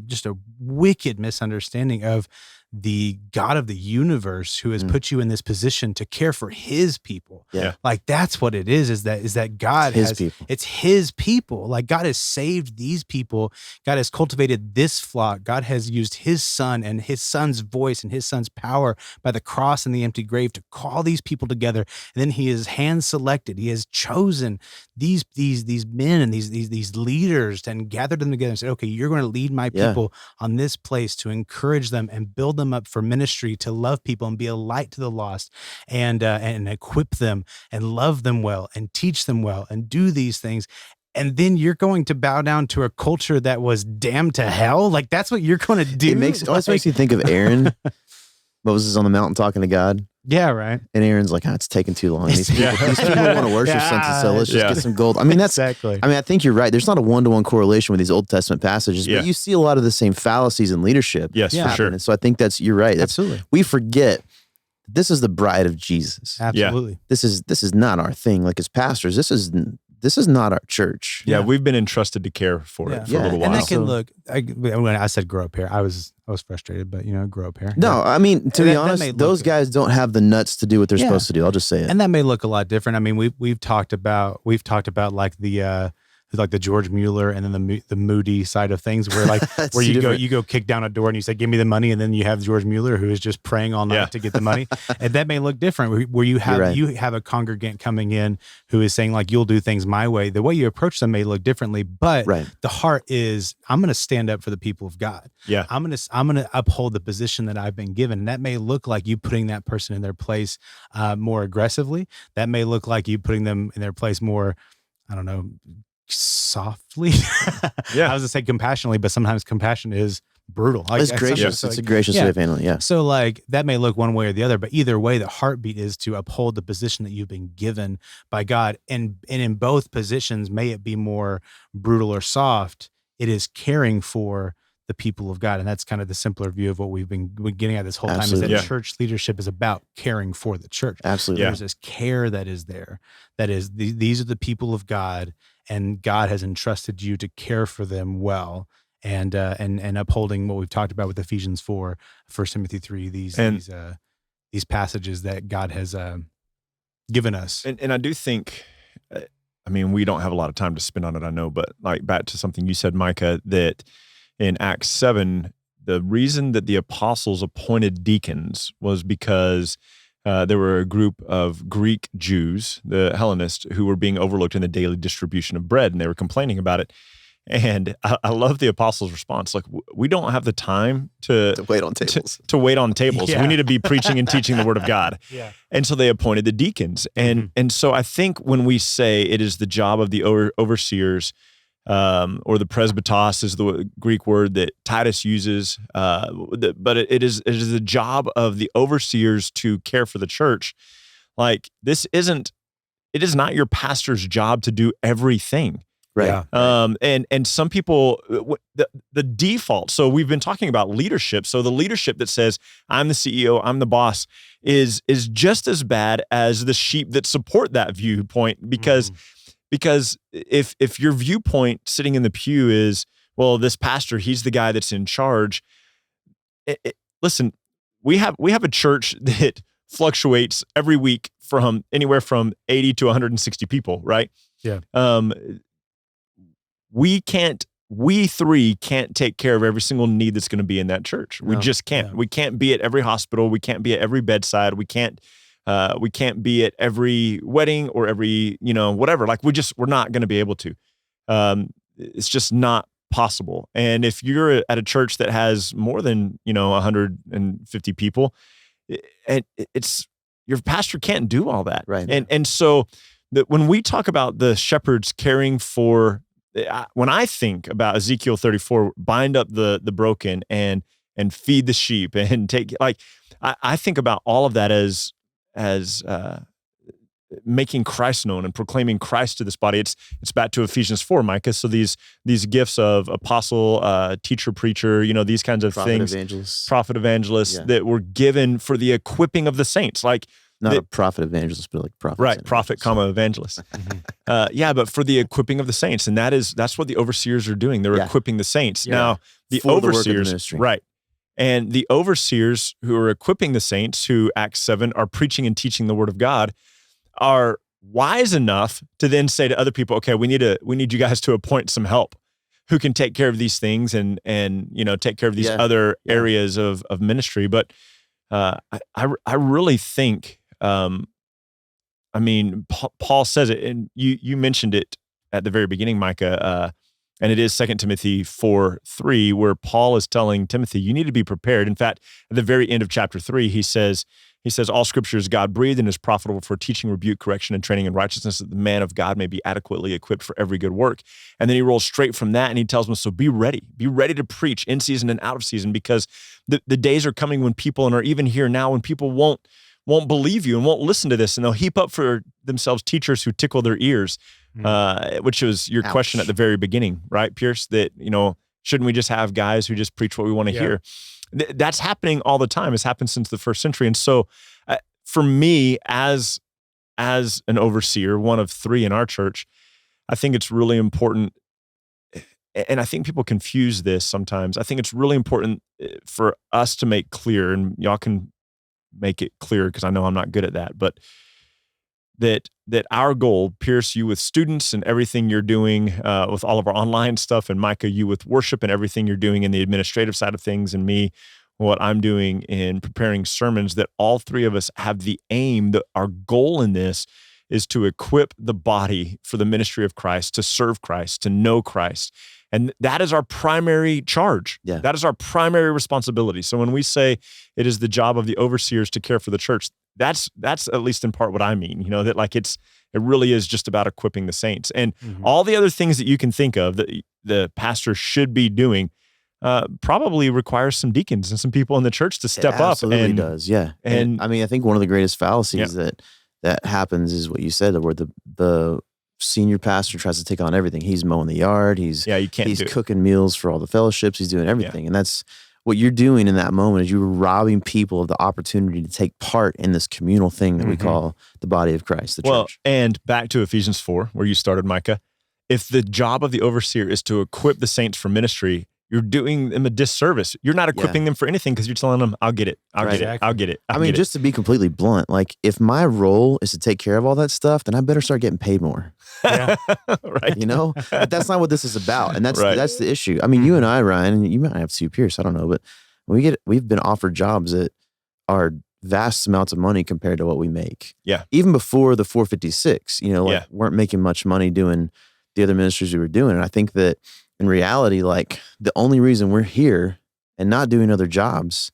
Speaker 4: just a wicked misunderstanding of the God of the universe who has put you in this position to care for his people.
Speaker 3: Yeah.
Speaker 4: Like that's what it is that God it's his people. Like God has saved these people. God has cultivated this flock. God has used his son and his son's voice and his son's power by the cross and the empty grave to call these people together. And then he has hand selected. He has chosen these men and these leaders and gathered them together and said, okay, you're going to lead my people on this place to encourage them and build them up for ministry, to love people and be a light to the lost and equip them and love them well and teach them well and do these things. And then you're going to bow down to a culture that was damned to hell. Like that's what you're going to do.
Speaker 3: It always makes you think of Aaron. Moses on the mountain talking to God.
Speaker 4: Yeah, right.
Speaker 3: And Aaron's like, it's taking too long. These people want to worship something, so let's just get some gold. I mean, that's exactly. I mean, I think you're right. There's not a one-to-one correlation with these Old Testament passages, but you see a lot of the same fallacies in leadership.
Speaker 2: Yes, for sure.
Speaker 3: And so I think you're right.
Speaker 4: Absolutely.
Speaker 3: We forget this is the bride of Jesus.
Speaker 4: Absolutely.
Speaker 3: This is not our thing. Like as pastors, this this is not our church.
Speaker 2: Yeah, we've been entrusted to care for it for a little while.
Speaker 4: And that can look, when I said grow up here, I was frustrated, but grow up here.
Speaker 3: No, I mean, to be honest, those guys don't have the nuts to do what they're supposed to do. I'll just say it.
Speaker 4: And that may look a lot different. I mean, we've talked about like the George Mueller and then the Moody side of things, where where you go kick down a door and you say, "Give me the money," and then you have George Mueller who is just praying all night to get the money, and that may look different. Where you have a congregant coming in who is saying like, "You'll do things my way." The way you approach them may look differently, but the heart is, "I'm going to stand up for the people of God.
Speaker 2: Yeah,
Speaker 4: I'm going to uphold the position that I've been given." And that may look like you putting that person in their place more aggressively. That may look like you putting them in their place more, I don't know, softly. I was gonna say compassionately, but sometimes compassion is brutal.
Speaker 3: It's gracious. It's a gracious way of handling it. Yeah.
Speaker 4: So like that may look one way or the other, but either way, the heartbeat is to uphold the position that you've been given by God. And in both positions, may it be more brutal or soft, it is caring for the people of God. And that's kind of the simpler view of what we've been getting at this whole time, is that church leadership is about caring for the church.
Speaker 3: Absolutely.
Speaker 4: There's this care that is there. That is, these are the people of God, and God has entrusted you to care for them well, and upholding what we've talked about with Ephesians 4, 1 Timothy 3, these passages that God has given us.
Speaker 2: And I do think, I mean, we don't have a lot of time to spend on it, I know, but like back to something you said, Micah, that in Acts 7, the reason that the apostles appointed deacons was because there were a group of Greek Jews, the Hellenists, who were being overlooked in the daily distribution of bread, and they were complaining about it. And I love the apostles' response. Like, we don't have the time to
Speaker 3: wait on tables.
Speaker 2: To wait on tables. We need to be preaching and teaching the word of God.
Speaker 4: Yeah.
Speaker 2: And so they appointed the deacons. And so I think when we say it is the job of the overseers, or the presbytos is the Greek word that Titus uses, but it is the job of the overseers to care for the church. Like, it is not your pastor's job to do everything.
Speaker 3: Right.
Speaker 2: And some people, the default, so we've been talking about leadership. So the leadership that says, I'm the CEO, I'm the boss, is just as bad as the sheep that support that viewpoint, because if your viewpoint sitting in the pew is, well, this pastor, he's the guy that's in charge. Listen, we have a church that fluctuates every week from anywhere from 80 to 160 people, right?
Speaker 4: Yeah.
Speaker 2: We three can't take care of every single need that's going to be in that church. We just can't. We can't be at every hospital. We can't be at every bedside. We can't be at every wedding or every, whatever. Like, we're not going to be able to. It's just not possible. And if you're at a church that has more than, 150 people, your pastor can't do all that.
Speaker 3: Right.
Speaker 2: And so when we talk about the shepherds caring for, when I think about Ezekiel 34, bind up the broken and feed the sheep and take, like, I think about all of that as making Christ known and proclaiming Christ to this body. It's back to Ephesians 4, Micah. So these gifts of apostle, teacher, preacher, these kinds of things, prophet, evangelist, that were given for the equipping of the saints. Like,
Speaker 3: not a prophet evangelist, but like prophet.
Speaker 2: Right, prophet, evangelist. But for the equipping of the saints, and that's what the overseers are doing. They're equipping the saints. Now, the overseers, right, and the overseers who are equipping the saints, who Acts 7 are preaching and teaching the word of God, are wise enough to then say to other people, okay, we need you guys to appoint some help who can take care of these things and take care of these other areas of ministry. But I really think, Paul says it, and you mentioned it at the very beginning, Micah, and it is 2 Timothy 4:3, where Paul is telling Timothy, you need to be prepared. In fact, at the very end of chapter 3, he says, all scripture is God-breathed and is profitable for teaching, rebuke, correction, and training in righteousness, that the man of God may be adequately equipped for every good work. And then he rolls straight from that and he tells them, so be ready to preach in season and out of season, because the days are coming when people, and are even here now, when people won't believe you and won't listen to this, and they'll heap up for themselves teachers who tickle their ears, which was your question at the very beginning, right, Pierce? That, shouldn't we just have guys who just preach what we want to hear? That's happening all the time. It's happened since the first century. And so for me, as an overseer, one of three in our church, I think it's really important, and I think people confuse this sometimes. I think it's really important for us to make clear, and y'all can make it clear because I know I'm not good at that, but that our goal, Pierce, you with students and everything you're doing with all of our online stuff, and Micah, you with worship and everything you're doing in the administrative side of things, and me, what I'm doing in preparing sermons, that all three of us have the aim, that our goal in this is to equip the body for the ministry of Christ, to serve Christ, to know Christ. And that is our primary charge.
Speaker 3: Yeah.
Speaker 2: That is our primary responsibility. So when we say it is the job of the overseers to care for the church, that's at least in part what I mean, that like it really is just about equipping the saints. And all the other things that you can think of that the pastor should be doing probably requires some deacons and some people in the church to step up.
Speaker 3: Absolutely does, yeah. And I mean, I think one of the greatest fallacies that happens is what you said, where the senior pastor tries to take on everything. He's mowing the yard. He's cooking meals for all the fellowships. He's doing everything. And that's what you're doing in that moment, is you're robbing people of the opportunity to take part in this communal thing that we call the body of Christ, the church.
Speaker 2: And back to Ephesians 4, where you started, Micah. If the job of the overseer is to equip the saints for ministry, you're doing them a disservice. You're not equipping them for anything because you're telling them, I'll get it. I'll get it. I mean,
Speaker 3: just to be completely blunt, like if my role is to take care of all that stuff, then I better start getting paid more.
Speaker 2: Yeah. Right.
Speaker 3: But that's not what this is about. And that's the issue. I mean, you and I, Ryan, and you might have to, Pierce, I don't know, but we've been offered jobs that are vast amounts of money compared to what we make.
Speaker 2: Yeah.
Speaker 3: Even before the 456, weren't making much money doing the other ministries we were doing. And I think that in reality, like the only reason we're here and not doing other jobs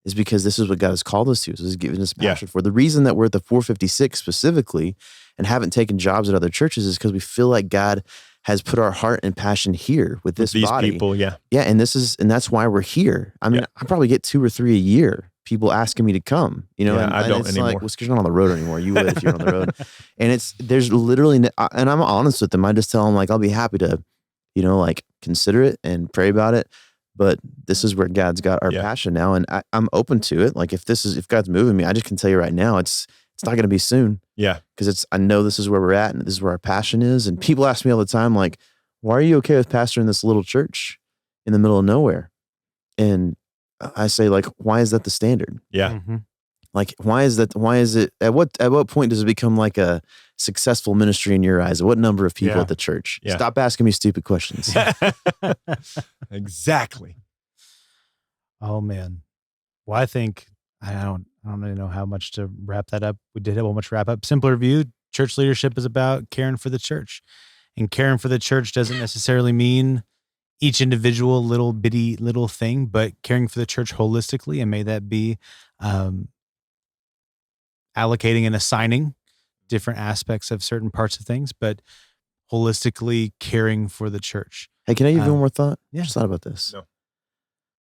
Speaker 3: is because this is what God has called us to. So He's given us passion for. The reason that we're at the 456 specifically and haven't taken jobs at other churches is because we feel like God has put our heart and passion here with this
Speaker 2: these
Speaker 3: body.
Speaker 2: People, yeah.
Speaker 3: Yeah, and that's why we're here. I mean, I probably get 2 or 3 a year, people asking me to come, and
Speaker 2: I don't
Speaker 3: it's
Speaker 2: anymore.
Speaker 3: Like, well, because you're not on the road anymore. You would if you're on the road. And there's literally, and I'm honest with them. I just tell them, like, I'll be happy to, consider it and pray about it. But this is where God's got our passion now. And I'm open to it. Like if God's moving me, I just can tell you right now, it's not going to be soon.
Speaker 2: Yeah.
Speaker 3: Because I know this is where we're at and this is where our passion is. And people ask me all the time, like, why are you okay with pastoring this little church in the middle of nowhere? And I say, like, why is that the standard?
Speaker 2: Yeah.
Speaker 4: Mm-hmm.
Speaker 3: Like, why is it, at what point does it become like a successful ministry in your eyes? What number of people at the church?
Speaker 2: Yeah.
Speaker 3: Stop asking me stupid questions.
Speaker 2: Exactly.
Speaker 4: Oh man. Well, I think I don't really know how much to wrap that up. We did have a much wrap up. Simpler view, church leadership is about caring for the church. And caring for the church doesn't necessarily mean each individual little thing, but caring for the church holistically. And may that be allocating and assigning different aspects of certain parts of things, but holistically caring for the church.
Speaker 3: Hey, can I give you one more thought?
Speaker 4: Yeah.
Speaker 3: Just thought about this.
Speaker 2: No.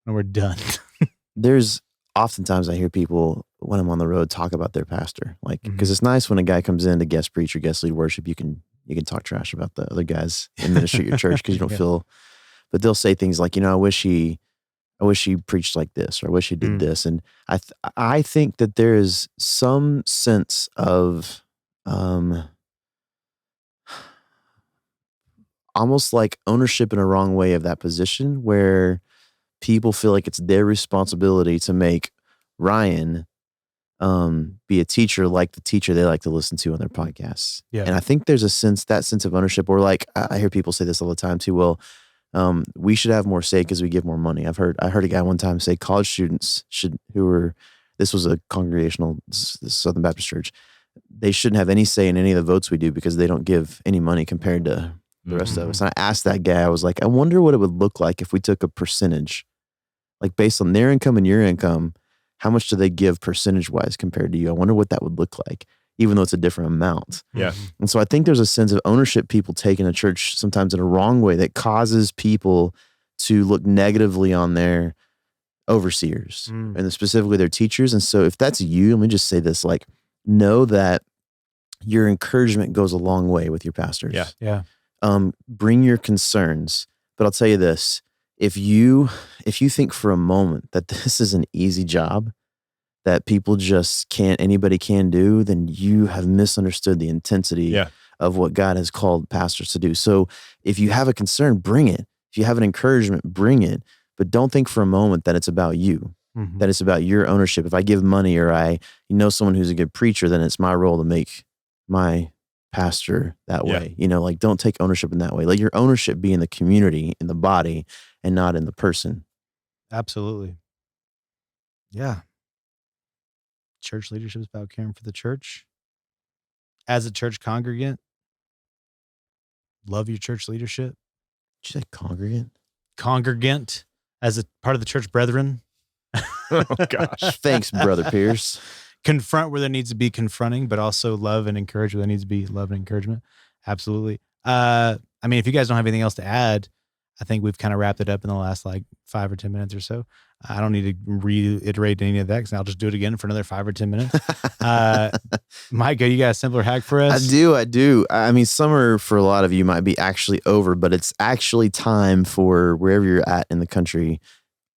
Speaker 4: And we're done.
Speaker 3: There's oftentimes I hear people when I'm on the road talk about their pastor, like, because it's nice when a guy comes in to guest preach or guest lead worship, you can talk trash about the other guys in ministry at your church because you don't feel, but they'll say things like, I wish he preached like this, or I wish he did this. And I think that there is some sense of almost like ownership in a wrong way of that position, where people feel like it's their responsibility to make Ryan be a teacher like the teacher they like to listen to on their podcasts.
Speaker 4: Yeah.
Speaker 3: And I think there's that sense of ownership, or like I hear people say this all the time too. Well, we should have more say because we give more money. I heard a guy one time say college students this was a congregational Southern Baptist church, they shouldn't have any say in any of the votes we do because they don't give any money compared to the rest of us. And I asked that guy, I was like, I wonder what it would look like if we took a percentage, like based on their income and your income, how much do they give percentage wise compared to you? I wonder what that would look like, even though it's a different amount.
Speaker 2: Yeah.
Speaker 3: And so I think there's a sense of ownership people take in a church sometimes in a wrong way that causes people to look negatively on their overseers and specifically their teachers. And so if that's you, let me just say this, like, know that your encouragement goes a long way with your pastors.
Speaker 2: Yeah.
Speaker 4: Yeah.
Speaker 3: Bring your concerns, but I'll tell you this, if you think for a moment that this is an easy job that anybody can do, then you have misunderstood the intensity of what God has called pastors to do. So if you have a concern, bring it. If you have an encouragement, bring it. But don't think for a moment that it's about you, that it's about your ownership. If I give money or someone who's a good preacher, then it's my role to make my pastor that way. Like don't take ownership in that way. Let your ownership be in the community, in the body, and not in the person.
Speaker 4: Absolutely. Yeah. Church leadership is about caring for the church. As a church congregant, love your church leadership.
Speaker 3: Did you say congregant?
Speaker 4: Congregant, as a part of the church brethren.
Speaker 2: Oh, gosh.
Speaker 3: Thanks, Brother Pierce.
Speaker 4: Confront where there needs to be confronting, but also love and encourage where there needs to be love and encouragement. Absolutely. If you guys don't have anything else to add, I think we've kind of wrapped it up in the last 5 or 10 minutes or so. I don't need to reiterate any of that because I'll just do it again for another 5 or 10 minutes. Micah, you got a simpler hack for us?
Speaker 3: I do. Summer for a lot of you might be actually over, but it's actually time for wherever you're at in the country,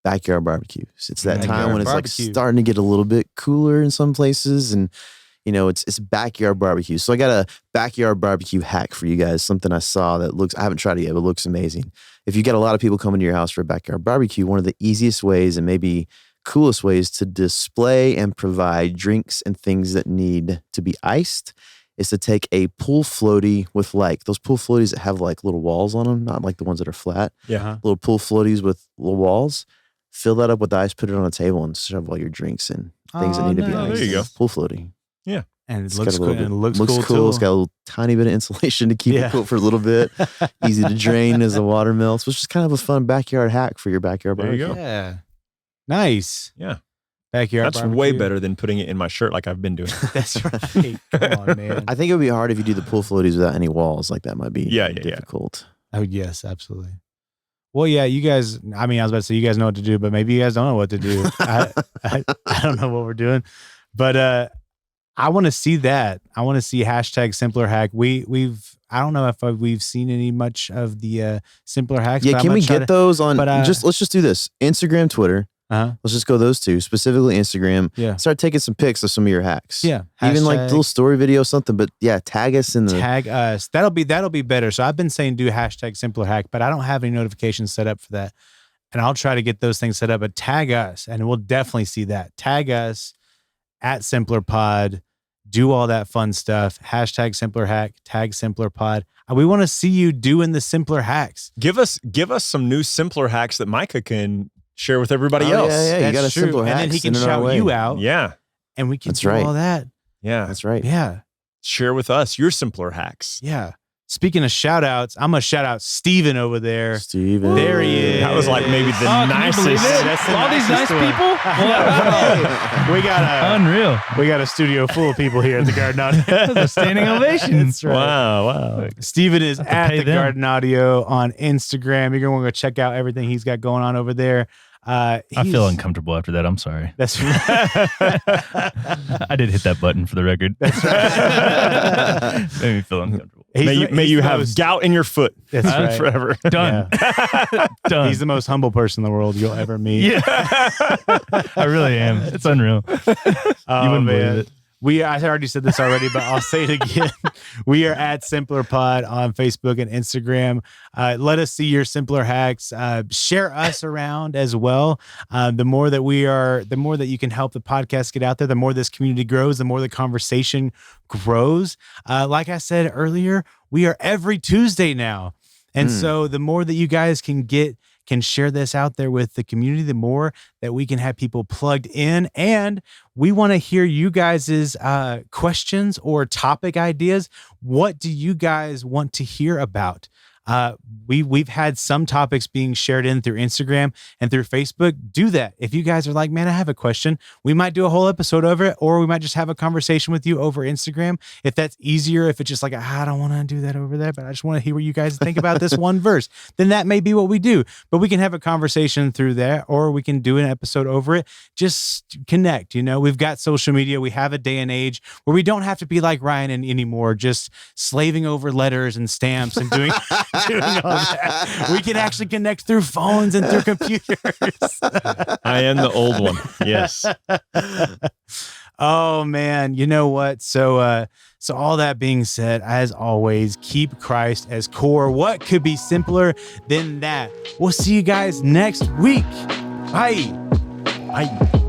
Speaker 3: backyard barbecues. It's that time when it's starting to get a little bit cooler in some places, and it's backyard barbecue. So I got a backyard barbecue hack for you guys. Something I saw that I haven't tried it yet, but looks amazing. If you get a lot of people coming to your house for a backyard barbecue, one of the easiest ways and maybe coolest ways to display and provide drinks and things that need to be iced is to take a pool floaty with those pool floaties that have little walls on them, not like the ones that are flat.
Speaker 2: Yeah.
Speaker 3: Little pool floaties with little walls. Fill that up with ice, put it on a table, and shove all your drinks and things that need to be iced.
Speaker 2: There you go.
Speaker 3: Pool floaty.
Speaker 2: Yeah.
Speaker 4: And it looks cool. And it looks cool too.
Speaker 3: It's got a little tiny bit of insulation to keep it cool for a little bit. Easy to drain as the water melts, which is kind of a fun backyard hack for your backyard barbecue.
Speaker 2: There you go.
Speaker 4: Yeah. Nice.
Speaker 2: Yeah.
Speaker 4: Backyard
Speaker 2: That's
Speaker 4: barbecue.
Speaker 2: way better than putting it in my shirt like I've been doing.
Speaker 4: That's right. Come on, man.
Speaker 3: I think it would be hard if you do the pool floaties without any walls. That might be difficult.
Speaker 4: Oh, yes, absolutely. Well, yeah, you guys, I was about to say you guys know what to do, but maybe you guys don't know what to do. I don't know what we're doing, but I want to see that. I want to see #simpler hack. I don't know if we've seen much of the simpler hacks.
Speaker 3: Yeah, can we get those on? Let's just do this: Instagram, Twitter. Let's just go those two, specifically Instagram.
Speaker 4: Yeah.
Speaker 3: Start taking some pics of some of your hacks.
Speaker 4: Yeah.
Speaker 3: Even little story video, something. But yeah, tag us in the
Speaker 4: tag us. That'll be better. So I've been saying do #simpler hack, but I don't have any notifications set up for that. And I'll try to get those things set up. But tag us, and we'll definitely see that. Tag us @SimplerPod. Do all that fun stuff. #simpler hack. Tag SimplerPod. We want to see you doing the simpler hacks.
Speaker 2: Give us some new simpler hacks that Micah can share with everybody else.
Speaker 3: Yeah, you got a simpler hack.
Speaker 4: And then he can shout you out.
Speaker 2: Yeah.
Speaker 4: And we can do all that.
Speaker 2: Yeah.
Speaker 3: That's right.
Speaker 4: Yeah.
Speaker 2: Share with us your simpler hacks.
Speaker 4: Yeah. Speaking of shout outs, I'm going to shout out Steven over there.
Speaker 3: Steven.
Speaker 4: There he is.
Speaker 2: That was maybe the nicest.
Speaker 5: All these nice people?
Speaker 4: We got
Speaker 5: Unreal.
Speaker 4: We got a studio full of people here at the Garden Audio.
Speaker 5: That's a standing ovation.
Speaker 4: That's right.
Speaker 2: Wow.
Speaker 4: Steven is at the Garden Audio on Instagram. You're going to want to go check out everything he's got going on over there.
Speaker 5: I feel uncomfortable after that. I'm sorry.
Speaker 4: That's right.
Speaker 5: I did hit that button for the record.
Speaker 4: That's right.
Speaker 5: Made me feel uncomfortable.
Speaker 2: May you have gout in your foot.
Speaker 4: That's right.
Speaker 2: Forever.
Speaker 5: Done.
Speaker 4: Yeah.
Speaker 5: Done.
Speaker 4: He's the most humble person in the world you'll ever meet.
Speaker 5: Yeah. I really am. It's unreal. You wouldn't believe it.
Speaker 4: I already said this already, but I'll say it again. We are at SimplerPod on Facebook and Instagram. Let us see your simpler hacks. Share us around as well. The more that you can help the podcast get out there, the more this community grows, the more the conversation grows. Like I said earlier, we are every Tuesday now. And so the more that you guys can share this out there with the community, the more that we can have people plugged in. And we want to hear you guys' questions or topic ideas. What do you guys want to hear about? We've had some topics being shared in through Instagram and through Facebook. Do that. If you guys are like, man, I have a question, we might do a whole episode over it, or we might just have a conversation with you over Instagram. If that's easier, if it's just like, I don't want to do that over there, but I just want to hear what you guys think about this one verse, then that may be what we do. But we can have a conversation through there, or we can do an episode over it. Just connect. We've got social media. We have a day and age where we don't have to be like Ryan anymore, just slaving over letters and stamps and doing all that. We can actually connect through phones and through computers.
Speaker 2: I am the old one. Yes.
Speaker 4: Oh man, you know what? So all that being said, as always, keep Christ as core. What could be simpler than that? We'll see you guys next week. Bye. Bye.